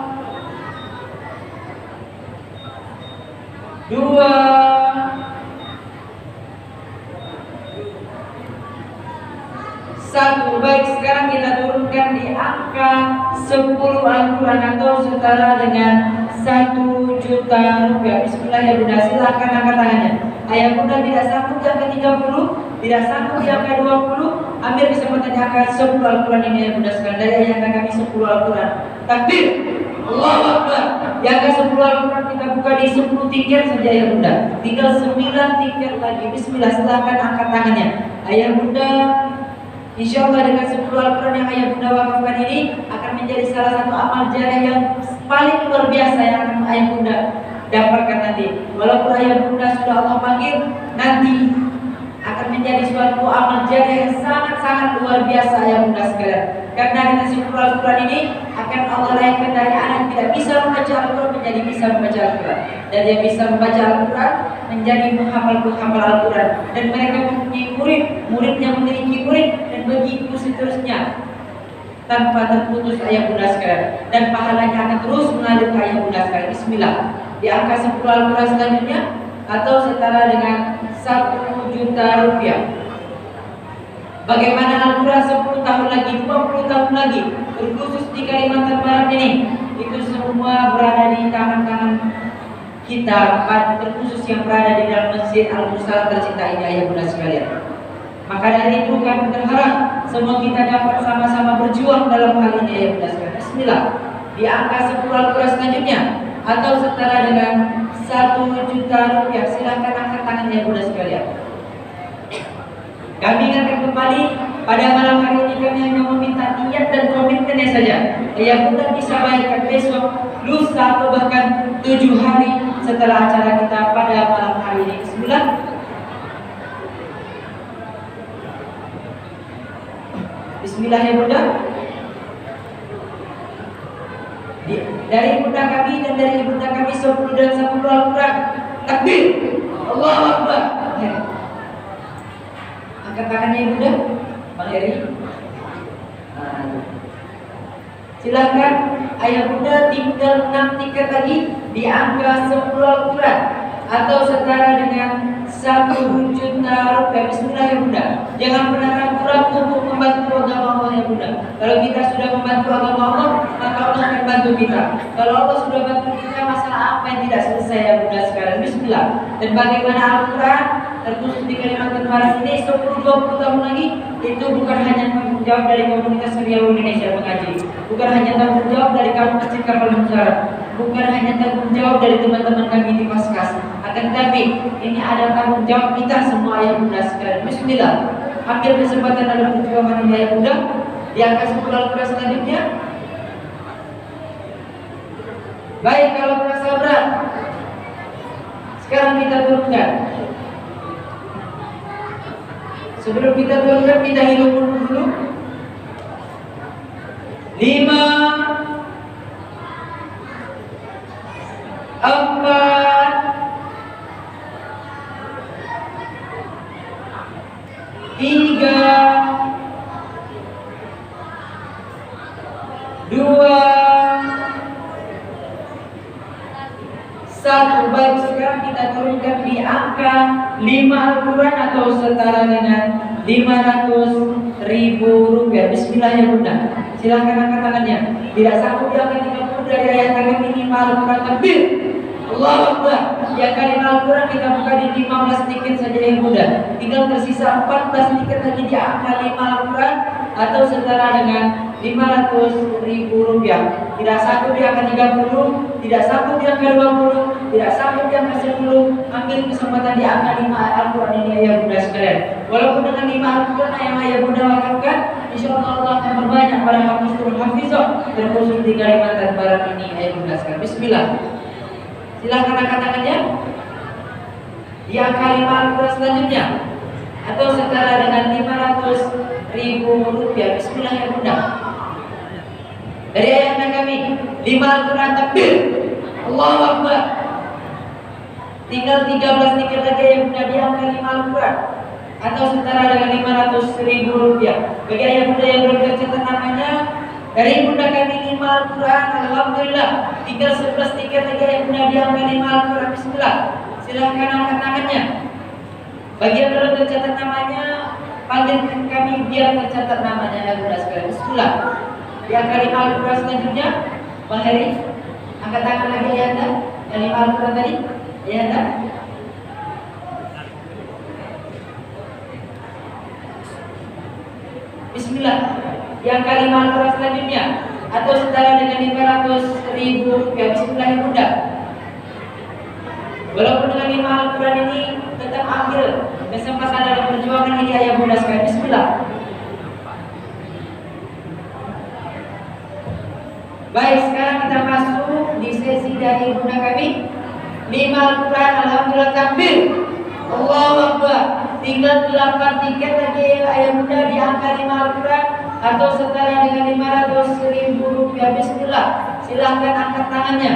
2, 1. Baik, sekarang kita turunkan di angka 10 Al-Quran atau setara dengan 1 juta rupiah. Bismillah ya bunda, silahkan angkat tangannya. Ayah bunda tidak sanggup di angka 30, tidak sanggup di angka 20, ambil kesempatan di angka 10 Al-Quran ini ya bunda sekalian. Dari ayah kami 10 Al-Quran. Takbir, Allahu Akbar. Di angka 10 Al-Quran kita buka di 10 tiket saja ya bunda. Tinggal 9 tiket lagi. Bismillah, silahkan angkat tangannya. Ayah bunda, insya Allah dengan 10 Al-Quran yang ayah bunda wakafkan ini akan menjadi salah satu amal jariah yang paling luar biasa yang akan ayah bunda dapatkan nanti. Walaupun ayah bunda sudah Allah panggil, nanti akan menjadi suatu amal jariah yang sangat-sangat luar biasa ayah bunda sekalian. Karena dengan 10 Al-Quran ini akan Allah layakkan dari anak yang tidak bisa membaca Al-Quran menjadi bisa membaca Al-Quran, dan yang bisa membaca Al-Quran menjadi menghafal Al-Quran, dan mereka mempunyai murid yang memiliki murid, dan begitu seterusnya tanpa terputus ayah bunda sekalian, dan pahalanya akan terus mengalir ke ayah bunda sekalian. Bismillah. Di angka 10 Al-Quran selanjutnya atau setara dengan 1 juta rupiah. Bagaimana Al-Quran 10 tahun lagi, 20 tahun lagi, terkhusus di Kalimantan Barat ini, itu semua berada di tangan-tangan kita, terkhusus yang berada di dalam Masjid Al-Musallam tercinta ini ayah bunda sekalian. Maka dari itu kami berharap semua kita dapat sama-sama berjuang dalam hal ini ayah bunda sekalian. Bismillah. Di angka 10 Al-Quran selanjutnya atau setara dengan 1 juta rupiah. Silahkan angkat tangannya Bunda sekalian. Kami ingatkan kembali, pada malam hari ini kami hanya meminta niat dan komitmennya saja. Yang Bunda bisa bayarkan besok, lusa, atau bahkan 7 hari setelah acara kita pada malam hari ini. Bismillah. Bismillah ya Bunda. Dari Bunda kami dan dari Bunda kami 10 dan 10 Al-Quran. Takbir, Allahu Akbar. Angkat tangannya Bunda, Bang Heri. Silakan ayah Bunda, tinggal 6 tiket lagi di angka 10 Al-Quran atau setara dengan 1 juta rupiah. Bismillah ya Bunda. Jangan pernah ragu-ragu untuk membantu agama Allah ya Bunda. Kalau kita sudah membantu agama Allah, maka Allah akan bantu kita. Kalau Allah sudah bantu kita, masalah apa yang tidak selesai ya Bunda sekarang. Bismillah. Dan bagaimana Al-Quran terkhusus di Kalimantan Barat ini 10-20 tahun lagi, itu bukan hanya tanggung jawab dari komunitas Riau Indonesia mengaji, bukan hanya tanggung jawab dari kamu Masjid Kapal Mujarab, bukan hanya tanggung jawab dari teman-teman kami di Paskas, akan tetapi ini ada tanggung jawab kita semua ayah Bunda sekalian. Bismillah. Ambil kesempatan dalam perjuangan ini ayah Bunda. Di angka 10 Al-Quran selanjutnya. Baik, kalau merasa berat, sekarang kita turunkan. Sebelum kita turunkan, kita hitung dulu. 5, 4, 3, 2, 1. Baik, sekarang kita turunkan di angka 5 Al-Quran atau setara dengan 500.000 rupiah. Bismillah ya Bunda. Silahkan angkat tangannya. Tidak sanggup diangkat 30 dari ayat tangan minimal Al-Quran. Takbir, Allahu Akbar. Ya kalimat Al-Quran kita buka di 15 tiket saja ya Bunda. Tinggal tersisa 14 tiket lagi di angka 5 Al-Quran atau setara dengan 500.000 rupiah. Tidak sanggup di angka 30, tidak sanggup di angka 20, tidak sanggup di angka 10. Ambil kesempatan di angka 5 Al-Quran ini ayah Bunda sekalian. Walaupun dengan 5 Al-Quran yang ayah Bunda wakafkan, insyaallah Allah akan berbanyak para hafizul hafizah terkhusus di Kalimantan Barat ini ayah Bunda sekalian. Bismillah. Silahkan angkat tangannya. Di angka 5 Al-Quran selanjutnya atau setara dengan 500.000 rupiah. Bismillah ya Bunda. Dari ayat kami 5 Al-Quran. Takbir, Allahu Akbar. Tinggal 13 tiket lagi yang Bunda di angka 5 Al-Quran atau setara dengan 500.000 rupiah. Bagi ayah Bunda yang belum tercatat namanya, dari Bunda kami 5 Al-Quran, alhamdulillah. Tinggal 11 tiket lagi yang Bunda di angka 5 Al-Quran. Bismillah. Silahkan angkat tangannya. Bagi yang belum tercatat namanya, panggilkan kami biar tercatat namanya ya Bunda sekalian. Bismillah. Di angka 5 Al-Quran selanjutnya, Bang Heri, angkat tangan lagi ya Anda. Yang 5 Al-Quran tadi, ya Anda. Bismillah. Di angka 5 Al-Quran selanjutnya atau setara dengan 500.000 rupiah. Bismillah ya Bunda. Walaupun dengan 5 Al-Quran ini, tetap ambil kesempatan dalam perjuangan ini ayah Bunda sekalian. Bismillah. Baik, sekarang kita masuk di sesi dari Bunda kami 5 Al-Quran, alhamdulillah. Takbir, Allahu Akbar. Tinggal 8 tiket lagi ayah Bunda di angka 5 Al-Quran atau setara dengan 500.000 rupiah. Bismillah. Silahkan angkat tangannya.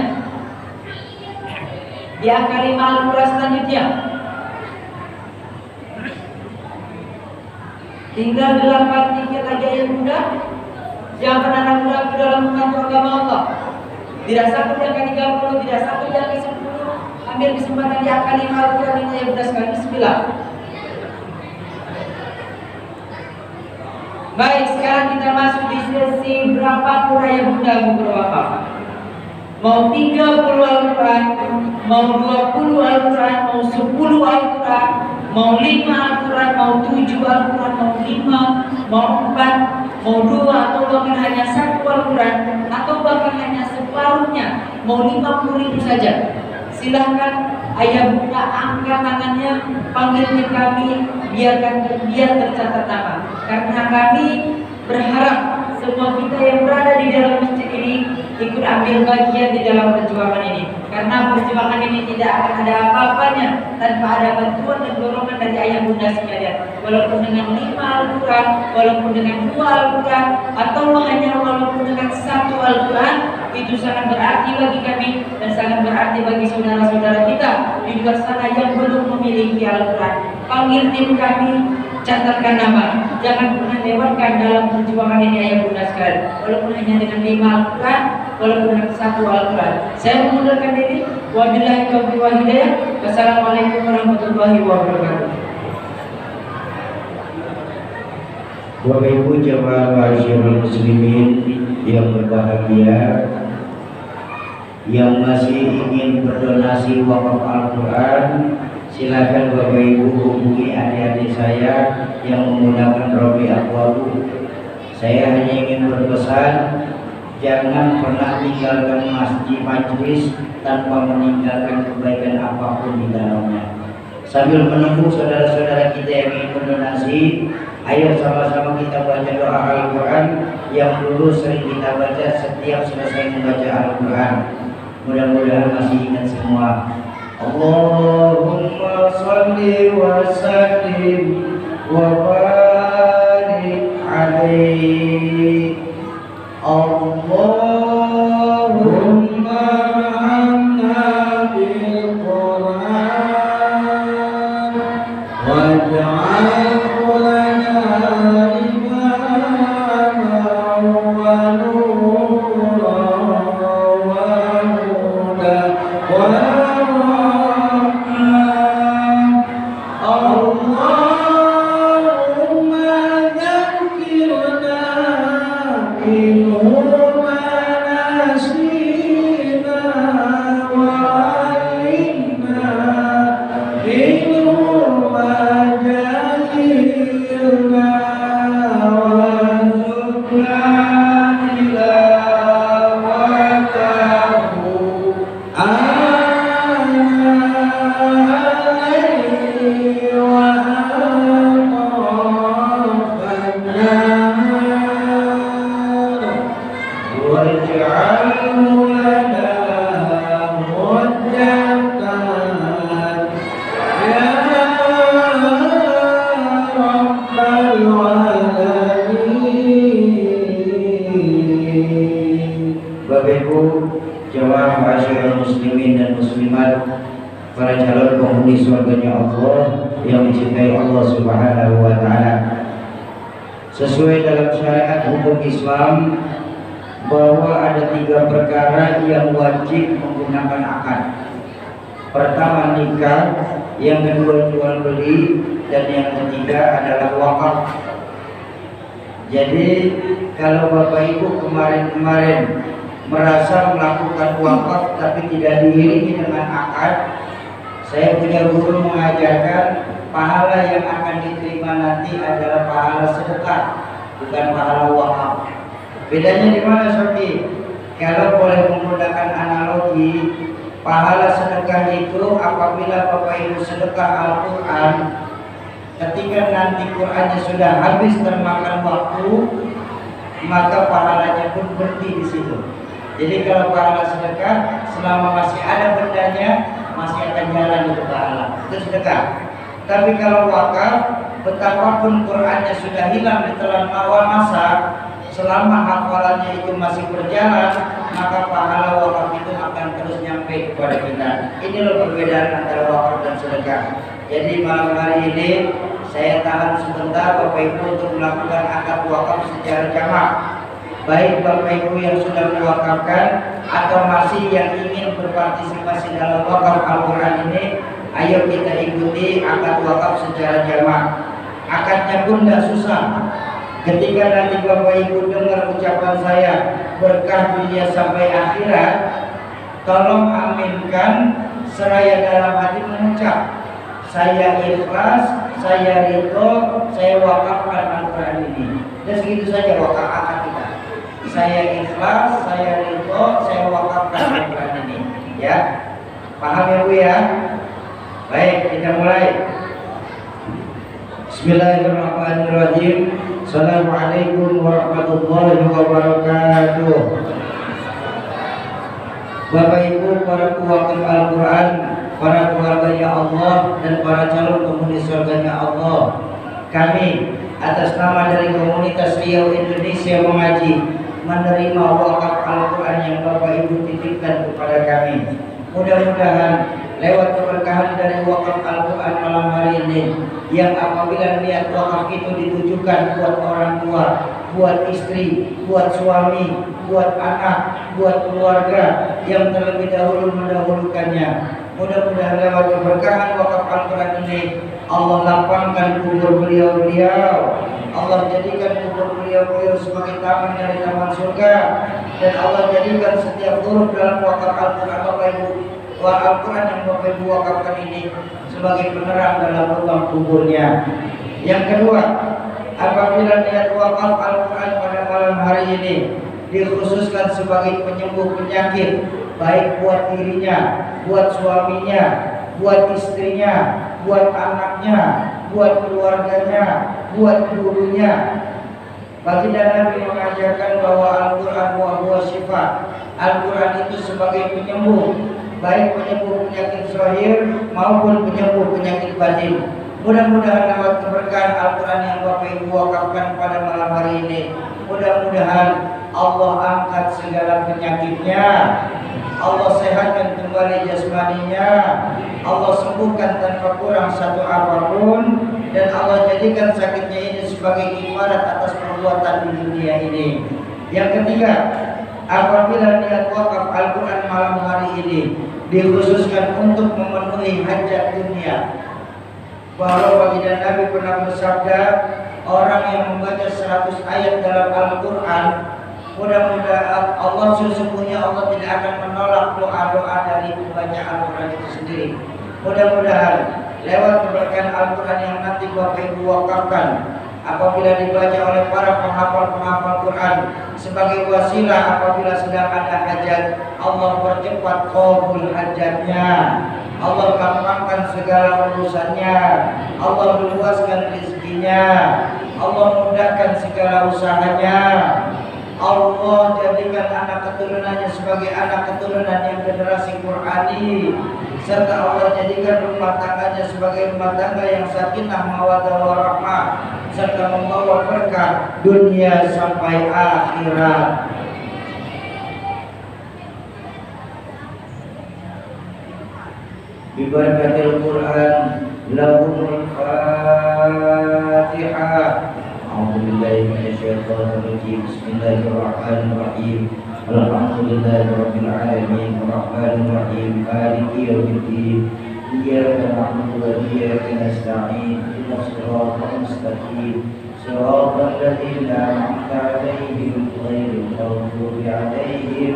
Di angka 5 Al-Quran selanjutnya tinggal 8 tiket lagi ayah Bunda. Jangan pernah ragu-ragu dalam membantu agama Allah. Tidak sanggup di angka 30, tidak sanggup di angka 10. Ambil kesempatan di angka 5 Al-Quran ini ayah Bunda sekalian. Bismillah. Baik, sekarang kita masuk di sesi berapapun ayah Bunda mau berwakaf. Mau 30 Al-Quran, mau 20 Al-Quran, mau 10 Al-Quran, mau 5 Al-Quran, mau 7 Al-Quran, mau 5, mau 4, mau 2, atau bahkan hanya 1 Al-Quran, atau bahkan hanya separuhnya, mau 50.000 saja. silahkan ayah bunda angkat tangannya, panggilnya kami, biar tercatat nama. Karena kami berharap semua kita yang berada di dalam masjid ini ikut ambil bagian di dalam perjuangan ini. Karena perjuangan ini tidak akan ada apa-apanya tanpa ada bantuan dan dorongan dari ayah bunda sekalian. Walaupun dengan 5 Al-Quran, walaupun dengan 2 Al-Quran, atau hanya walaupun dengan 1 Al-Quran, itu sangat berarti bagi kami dan sangat berarti bagi saudara-saudara kita di luar sana yang belum memiliki Al-Quran. Panggil tim kami, catatkan nama, jangan pernah lewatkan dalam perjuangan ini ayah bunda sekalian. Walaupun hanya dengan 5 Al-Quran, walaupun dengan 1 Al-Quran. Saya mengundurkan diri. Wabillahi taufiq wal hidayah. Wassalamualaikum warahmatullahi wabarakatuh. Bapak Ibu jemaah masyarakat muslimin yang berbahagia, yang masih ingin berdonasi wakaf Al-Quran, silakan Bapak Ibu hubungi adik-adik saya yang menggunakan Robi Aqwalu. Saya hanya ingin berpesan, jangan pernah tinggalkan masjid majlis tanpa meninggalkan kebaikan apapun di dalamnya. Sambil menunggu saudara-saudara kita yang ingin berdonasi, ayo sama-sama kita baca doa Al-Quran yang dulu sering kita baca setiap selesai membaca Al-Quran. Mudah-mudahan masih ingat semua. Allahumma sholli wa sallim wa barik alaihi. Allahumma anna bil Quran waj'alhu lana imaman wa nuran wa hudan wa rahmatan. Allahumma dzakirna minhu ma nasina wa 'allimna minhu ma jahilna warzuqna tilawatahu alaihi wa waj'alhu lana hujjatan ya rabbal alamin. Bapak Ibu jemaah masyarakat muslimin dan muslimat, para calon penghuni surganya Allah yang dicintai Allah Subhanahu wa taala. Sesuai dalam syariat hukum Islam bahwa ada 3 perkara yang wajib menggunakan akad. Pertama nikah, yang kedua jual beli, dan yang ketiga adalah wakaf. Jadi kalau Bapak Ibu kemarin-kemarin merasa melakukan wakaf tapi tidak diiringi dengan akad, saya punya guru mengajarkan pahala yang akan diterima nanti adalah pahala sedekah, bukan pahala wakaf. Bedanya di mana, Sofi? Kalau boleh menggunakan analogi, pahala sedekah itu apabila Bapak Ibu sedekah Al-Quran, ketika nanti Qurannya sudah habis termakan waktu, maka pahalanya pun berhenti di situ. Jadi kalau pahala sedekah, selama masih ada bendanya, masih akan jalan itu pahala. Itu sedekah. Tapi kalau wakaf, betapapun Qurannya sudah hilang di telan awal masa, selama hafalannya itu masih berjalan, maka pahala wakaf itu akan terus nyampe kepada kita. Ini loh perbedaan antara wakaf dan sedekah. Jadi malam hari ini saya tahan sebentar Bapak Ibu untuk melakukan akad wakaf secara jamaah. Baik Bapak Ibu yang sudah mewakafkan atau masih yang ingin berpartisipasi dalam wakaf Al-Quran ini, ayo kita ikuti akad wakaf secara jamaah. Akadnya pun tidak susah. Ketika nanti Bapak Ibu dengar ucapan saya berkah dunia sampai akhirat, tolong aminkan seraya dalam hati mengucap, saya ikhlas, saya ridho, saya wakafkan Al-Quran ini. Dan segitu saja wakaf akad kita. Saya ikhlas, saya ridho, saya wakafkan Al-Quran ini. Ya. Paham ya Bu ya? Baik, kita mulai. Bismillahirrahmanirrahim. Assalamualaikum warahmatullahi wabarakatuh. Bapak Ibu para pewakil Al-Quran, para keluarganya Allah dan para calon penghuni surganya Allah, kami atas nama dari komunitas Riau Indonesia Mengaji menerima wakaf Al-Quran yang Bapak Ibu titipkan kepada kami. Mudah-mudahan lewat keberkahan dari wakaf Al-Quran malam hari ini, yang apabila niat wakaf itu ditujukan buat orang tua, buat istri, buat suami, buat anak, buat keluarga yang terlebih dahulu mendahulukannya, mudah-mudahan lewat keberkahan wakaf Al-Quran ini Allah lapangkan kubur beliau-beliau, Allah jadikan kubur beliau-beliau sebagai taman dari taman surga, dan Allah jadikan setiap huruf dalam wakaf Al-Quran Bapak Ibu, Al-Quran yang Bapak Ibu wakafkan ini sebagai penerang dalam lubang kuburnya. Yang kedua, apabila niat wakaf Al-Quran pada malam hari ini dikhususkan sebagai penyembuh penyakit, baik buat dirinya, buat suaminya, buat istrinya, buat anaknya, buat keluarganya, buat gurunya. Baginda Nabi mengajarkan bahwa Al-Quran huwa syifa. Al-Quran itu sebagai penyembuh, baik penyembuh penyakit zahir maupun penyembuh penyakit batin. Mudah-mudahan lewat keberkahan Al-Quran yang Bapak Ibu wakafkan pada malam hari ini, mudah-mudahan Allah angkat segala penyakitnya, Allah sehatkan kembali jasmaninya, Allah sembuhkan tanpa kurang satu apapun, dan Allah jadikan sakitnya ini sebagai kifarat atas perbuatan di dunia ini. Yang ketiga, apabila niat wakaf Al-Quran malam hari ini dikhususkan untuk memenuhi hajat dunia, bahwa baginda Nabi pernah bersabda, orang yang membaca 100 ayat dalam Al-Quran, mudah-mudahan Allah sesungguhnya Allah tidak akan menolak doa-doa dari pembaca Al-Quran itu sendiri. Mudah-mudahan lewat keberkahan Al-Quran yang nanti Bapak Ibu wakafkan, apabila dibaca oleh para penghafal-penghafal Quran sebagai wasilah apabila sedang ada hajat, Allah percepat qabul hajatnya, Allah gampangkan segala urusannya, Allah luaskan rezekinya, Allah mudahkan segala usahanya, Allah jadikan anak keturunannya sebagai anak keturunan yang generasi Qurani, serta Allah jadikan rumah tangganya sebagai rumah tangga yang sakinah mawaddah warahmah, serta membawa berkah dunia sampai akhirat. Bibarakatil Quran lahumul Fatihah. A'udzubillahi minasyaitonir rajim. Bismillahirrahmanirrahim. Alhamdulillahirabbil alamin arrahmanir rahim maliki yaumiddin. Iyyaka na'budu wa iyyaka nasta'in. Ihdinas siratal mustaqim. Siratal ladzina an'amta 'alaihim ghairil maghdubi 'alaihim.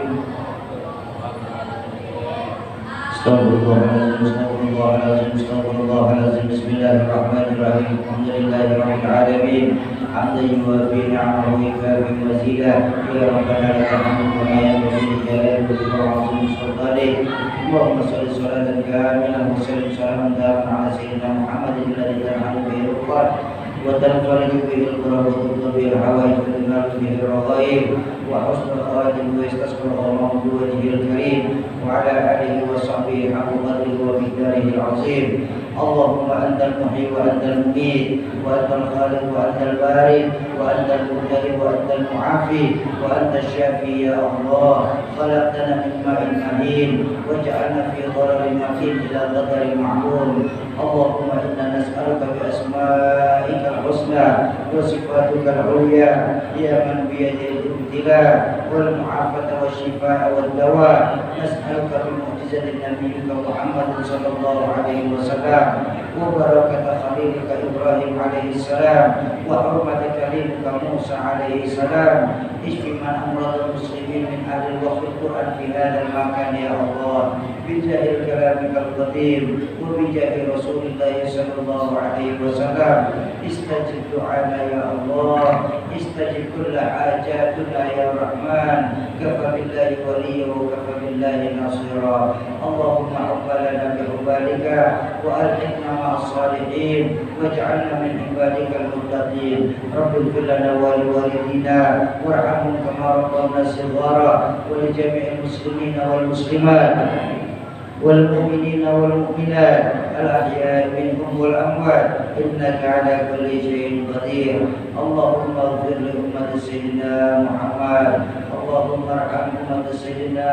Astagfirullahaladzim. Bismillahirrahmanirrahim. Alhamdulillahirabbil alamin. Hamdan yuwafi ni'amahu wa yukafi mazidah. Ya Rabbana lakal hamdu kama yanbaghi li jalali wajhika wa 'azimi sultanik. Allahumma shalli shalatan kamilan wa sallim salaman taman ala sayyidina Muhammadin alladhi tanhalu bihi al-uqad wa tanfariju bihi al-qurab wa tudlu bihi al-hawaij wa tunalu bihi al-raghaib wa husnul khawatim wa yastasqal Allahu bi wajhihil karim wa ala alihi wa sahbihi haqqa qadrihi wa miqdarihi al-'azim. Allahumma antal muhyi wa antal mumit wa antal khaliq wa antal barik wa antal mubtadi wa antal mu'afi wa antal syafi ya Allah. Khalaqtana min ma'in mahin wa ja'alna fi qararin makin ila qadarin ma'lum. Allahumma inna nas'aluka bi asma'ika al-husna wa sifatuka al-'ulya ya man bi yadil ibtila wal mu'afata wa shifaa wal dawa. Nas'aluka bi mu'jizatin nabiyyika Muhammad sallallahu alaihi wasallam wa barakata khalilika Ibrahim alaihi salam wa hurmati kalimika Musa alaihi salam. Ishfi man amradal muslimin min ahli waqfil Quran fi hadzal makan ya Allah bijahil kalamikal qadim wa bijahi Rasulillah sallallahu alaihi wasallam. Istajib du'ana ya Allah, istajib kulla hajatuna ya Rahman. Kafa billahi waliyya wa kafa billahi لله نصيرا اللهم حب لنا بحبالك وألحقنا مع الصالحين واجعلنا من عبادك المتقين رب اغفر لنا ولوالدينا وارحمهم كما ربونا صغارا ولجميع المسلمين والمسلمات والمؤمنين والمؤمنات الأحياء منهم والأموات إنك على كل شيء قدير اللهم اغفر لأمة سيدنا محمد اللهم ارحم أمة سيدنا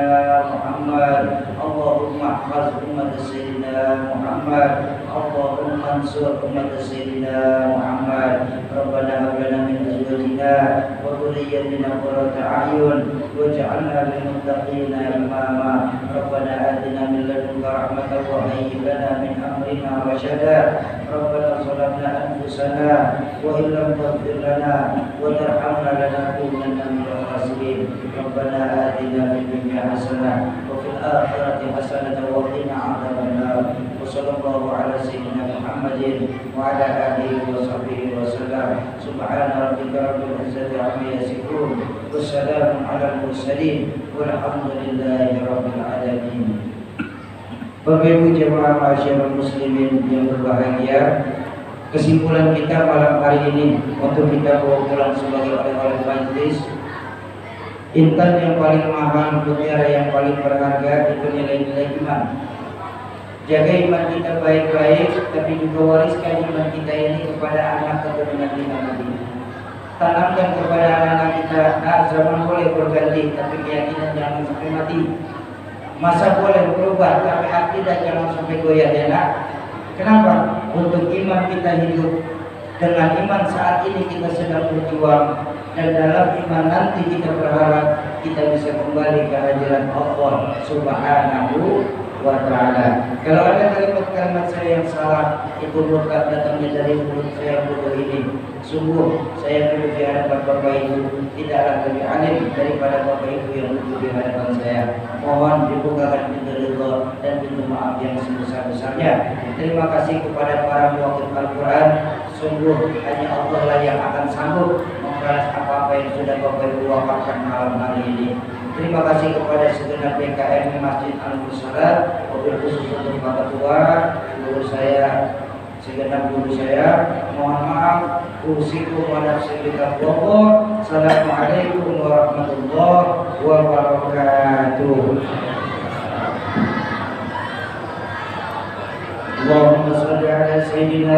محمد اللهم احفظ أمة سيدنا محمد اللهم انصر أمة سيدنا محمد ربنا هب لنا من أزواجنا وذريتنا قرة أعين واجعلنا للمتقين إماما ربنا آتنا من لدنك رحمة وهيئ لنا من أمرنا رشدا ربنا ظلمنا أنفسنا وإن لم تغفر لنا وترحمنا لنكونن من الخاسرين ربنا آتنا في الدنيا حسنة وفي الآخرة حسنة وقنا عذاب النار وصلى الله على سيدنا محمد وعلى آله وصحبه وسلم سبحان ربك رب العزة عما يصفون والسلام على المرسلين والحمد لله رب العالمين. Bapak Ibu jemaah masyarakat muslimin yang berbahagia, kesimpulan kita malam hari ini untuk kita bawa pulang sebagai oleh-oleh majelis, intan yang paling mahal, mutiara yang paling berharga itu nilai-nilai iman. Jaga iman kita baik-baik, tapi juga wariskan iman kita ini kepada anak keturunan kita nanti. Tanamkan kepada anak-anak kita, zaman boleh berganti, tapi keyakinan jangan sampai mati. Masa boleh berubah, tapi akidah jangan sampai goyah ya nak. Kenapa? Untuk iman kita hidup. Dengan iman saat ini kita sedang berjuang, dan dalam iman nanti kita berharap kita bisa kembali ke hadirat Allah Subhanahu wa ta'ala. Kalau ada kalimat-kalimat saya yang salah, itu bukan datangnya dari mulut saya bodoh ini. Sungguh saya duduk di hadapan Bapak Ibu tidaklah lebih alim daripada Bapak Ibu yang duduk di hadapan saya. Mohon dibukakan pintu ridha dan pintu maaf yang sebesar-besarnya. Terima kasih kepada para muwakil Al-Quran. Sungguh hanya Allah lah yang akan sanggup membalas apa-apa yang sudah Bapak Ibu wakafkan malam hari ini. Terima kasih kepada segenap PKM Masjid Al-Musalat, wabil khusus untuk Pak Ketua, guru saya, segenap guru saya. Mohon maaf, usikum wa nafsi bittaqwa. Assalamualaikum warahmatullahi wabarakatuh. Allahumma shalli ala sayyidina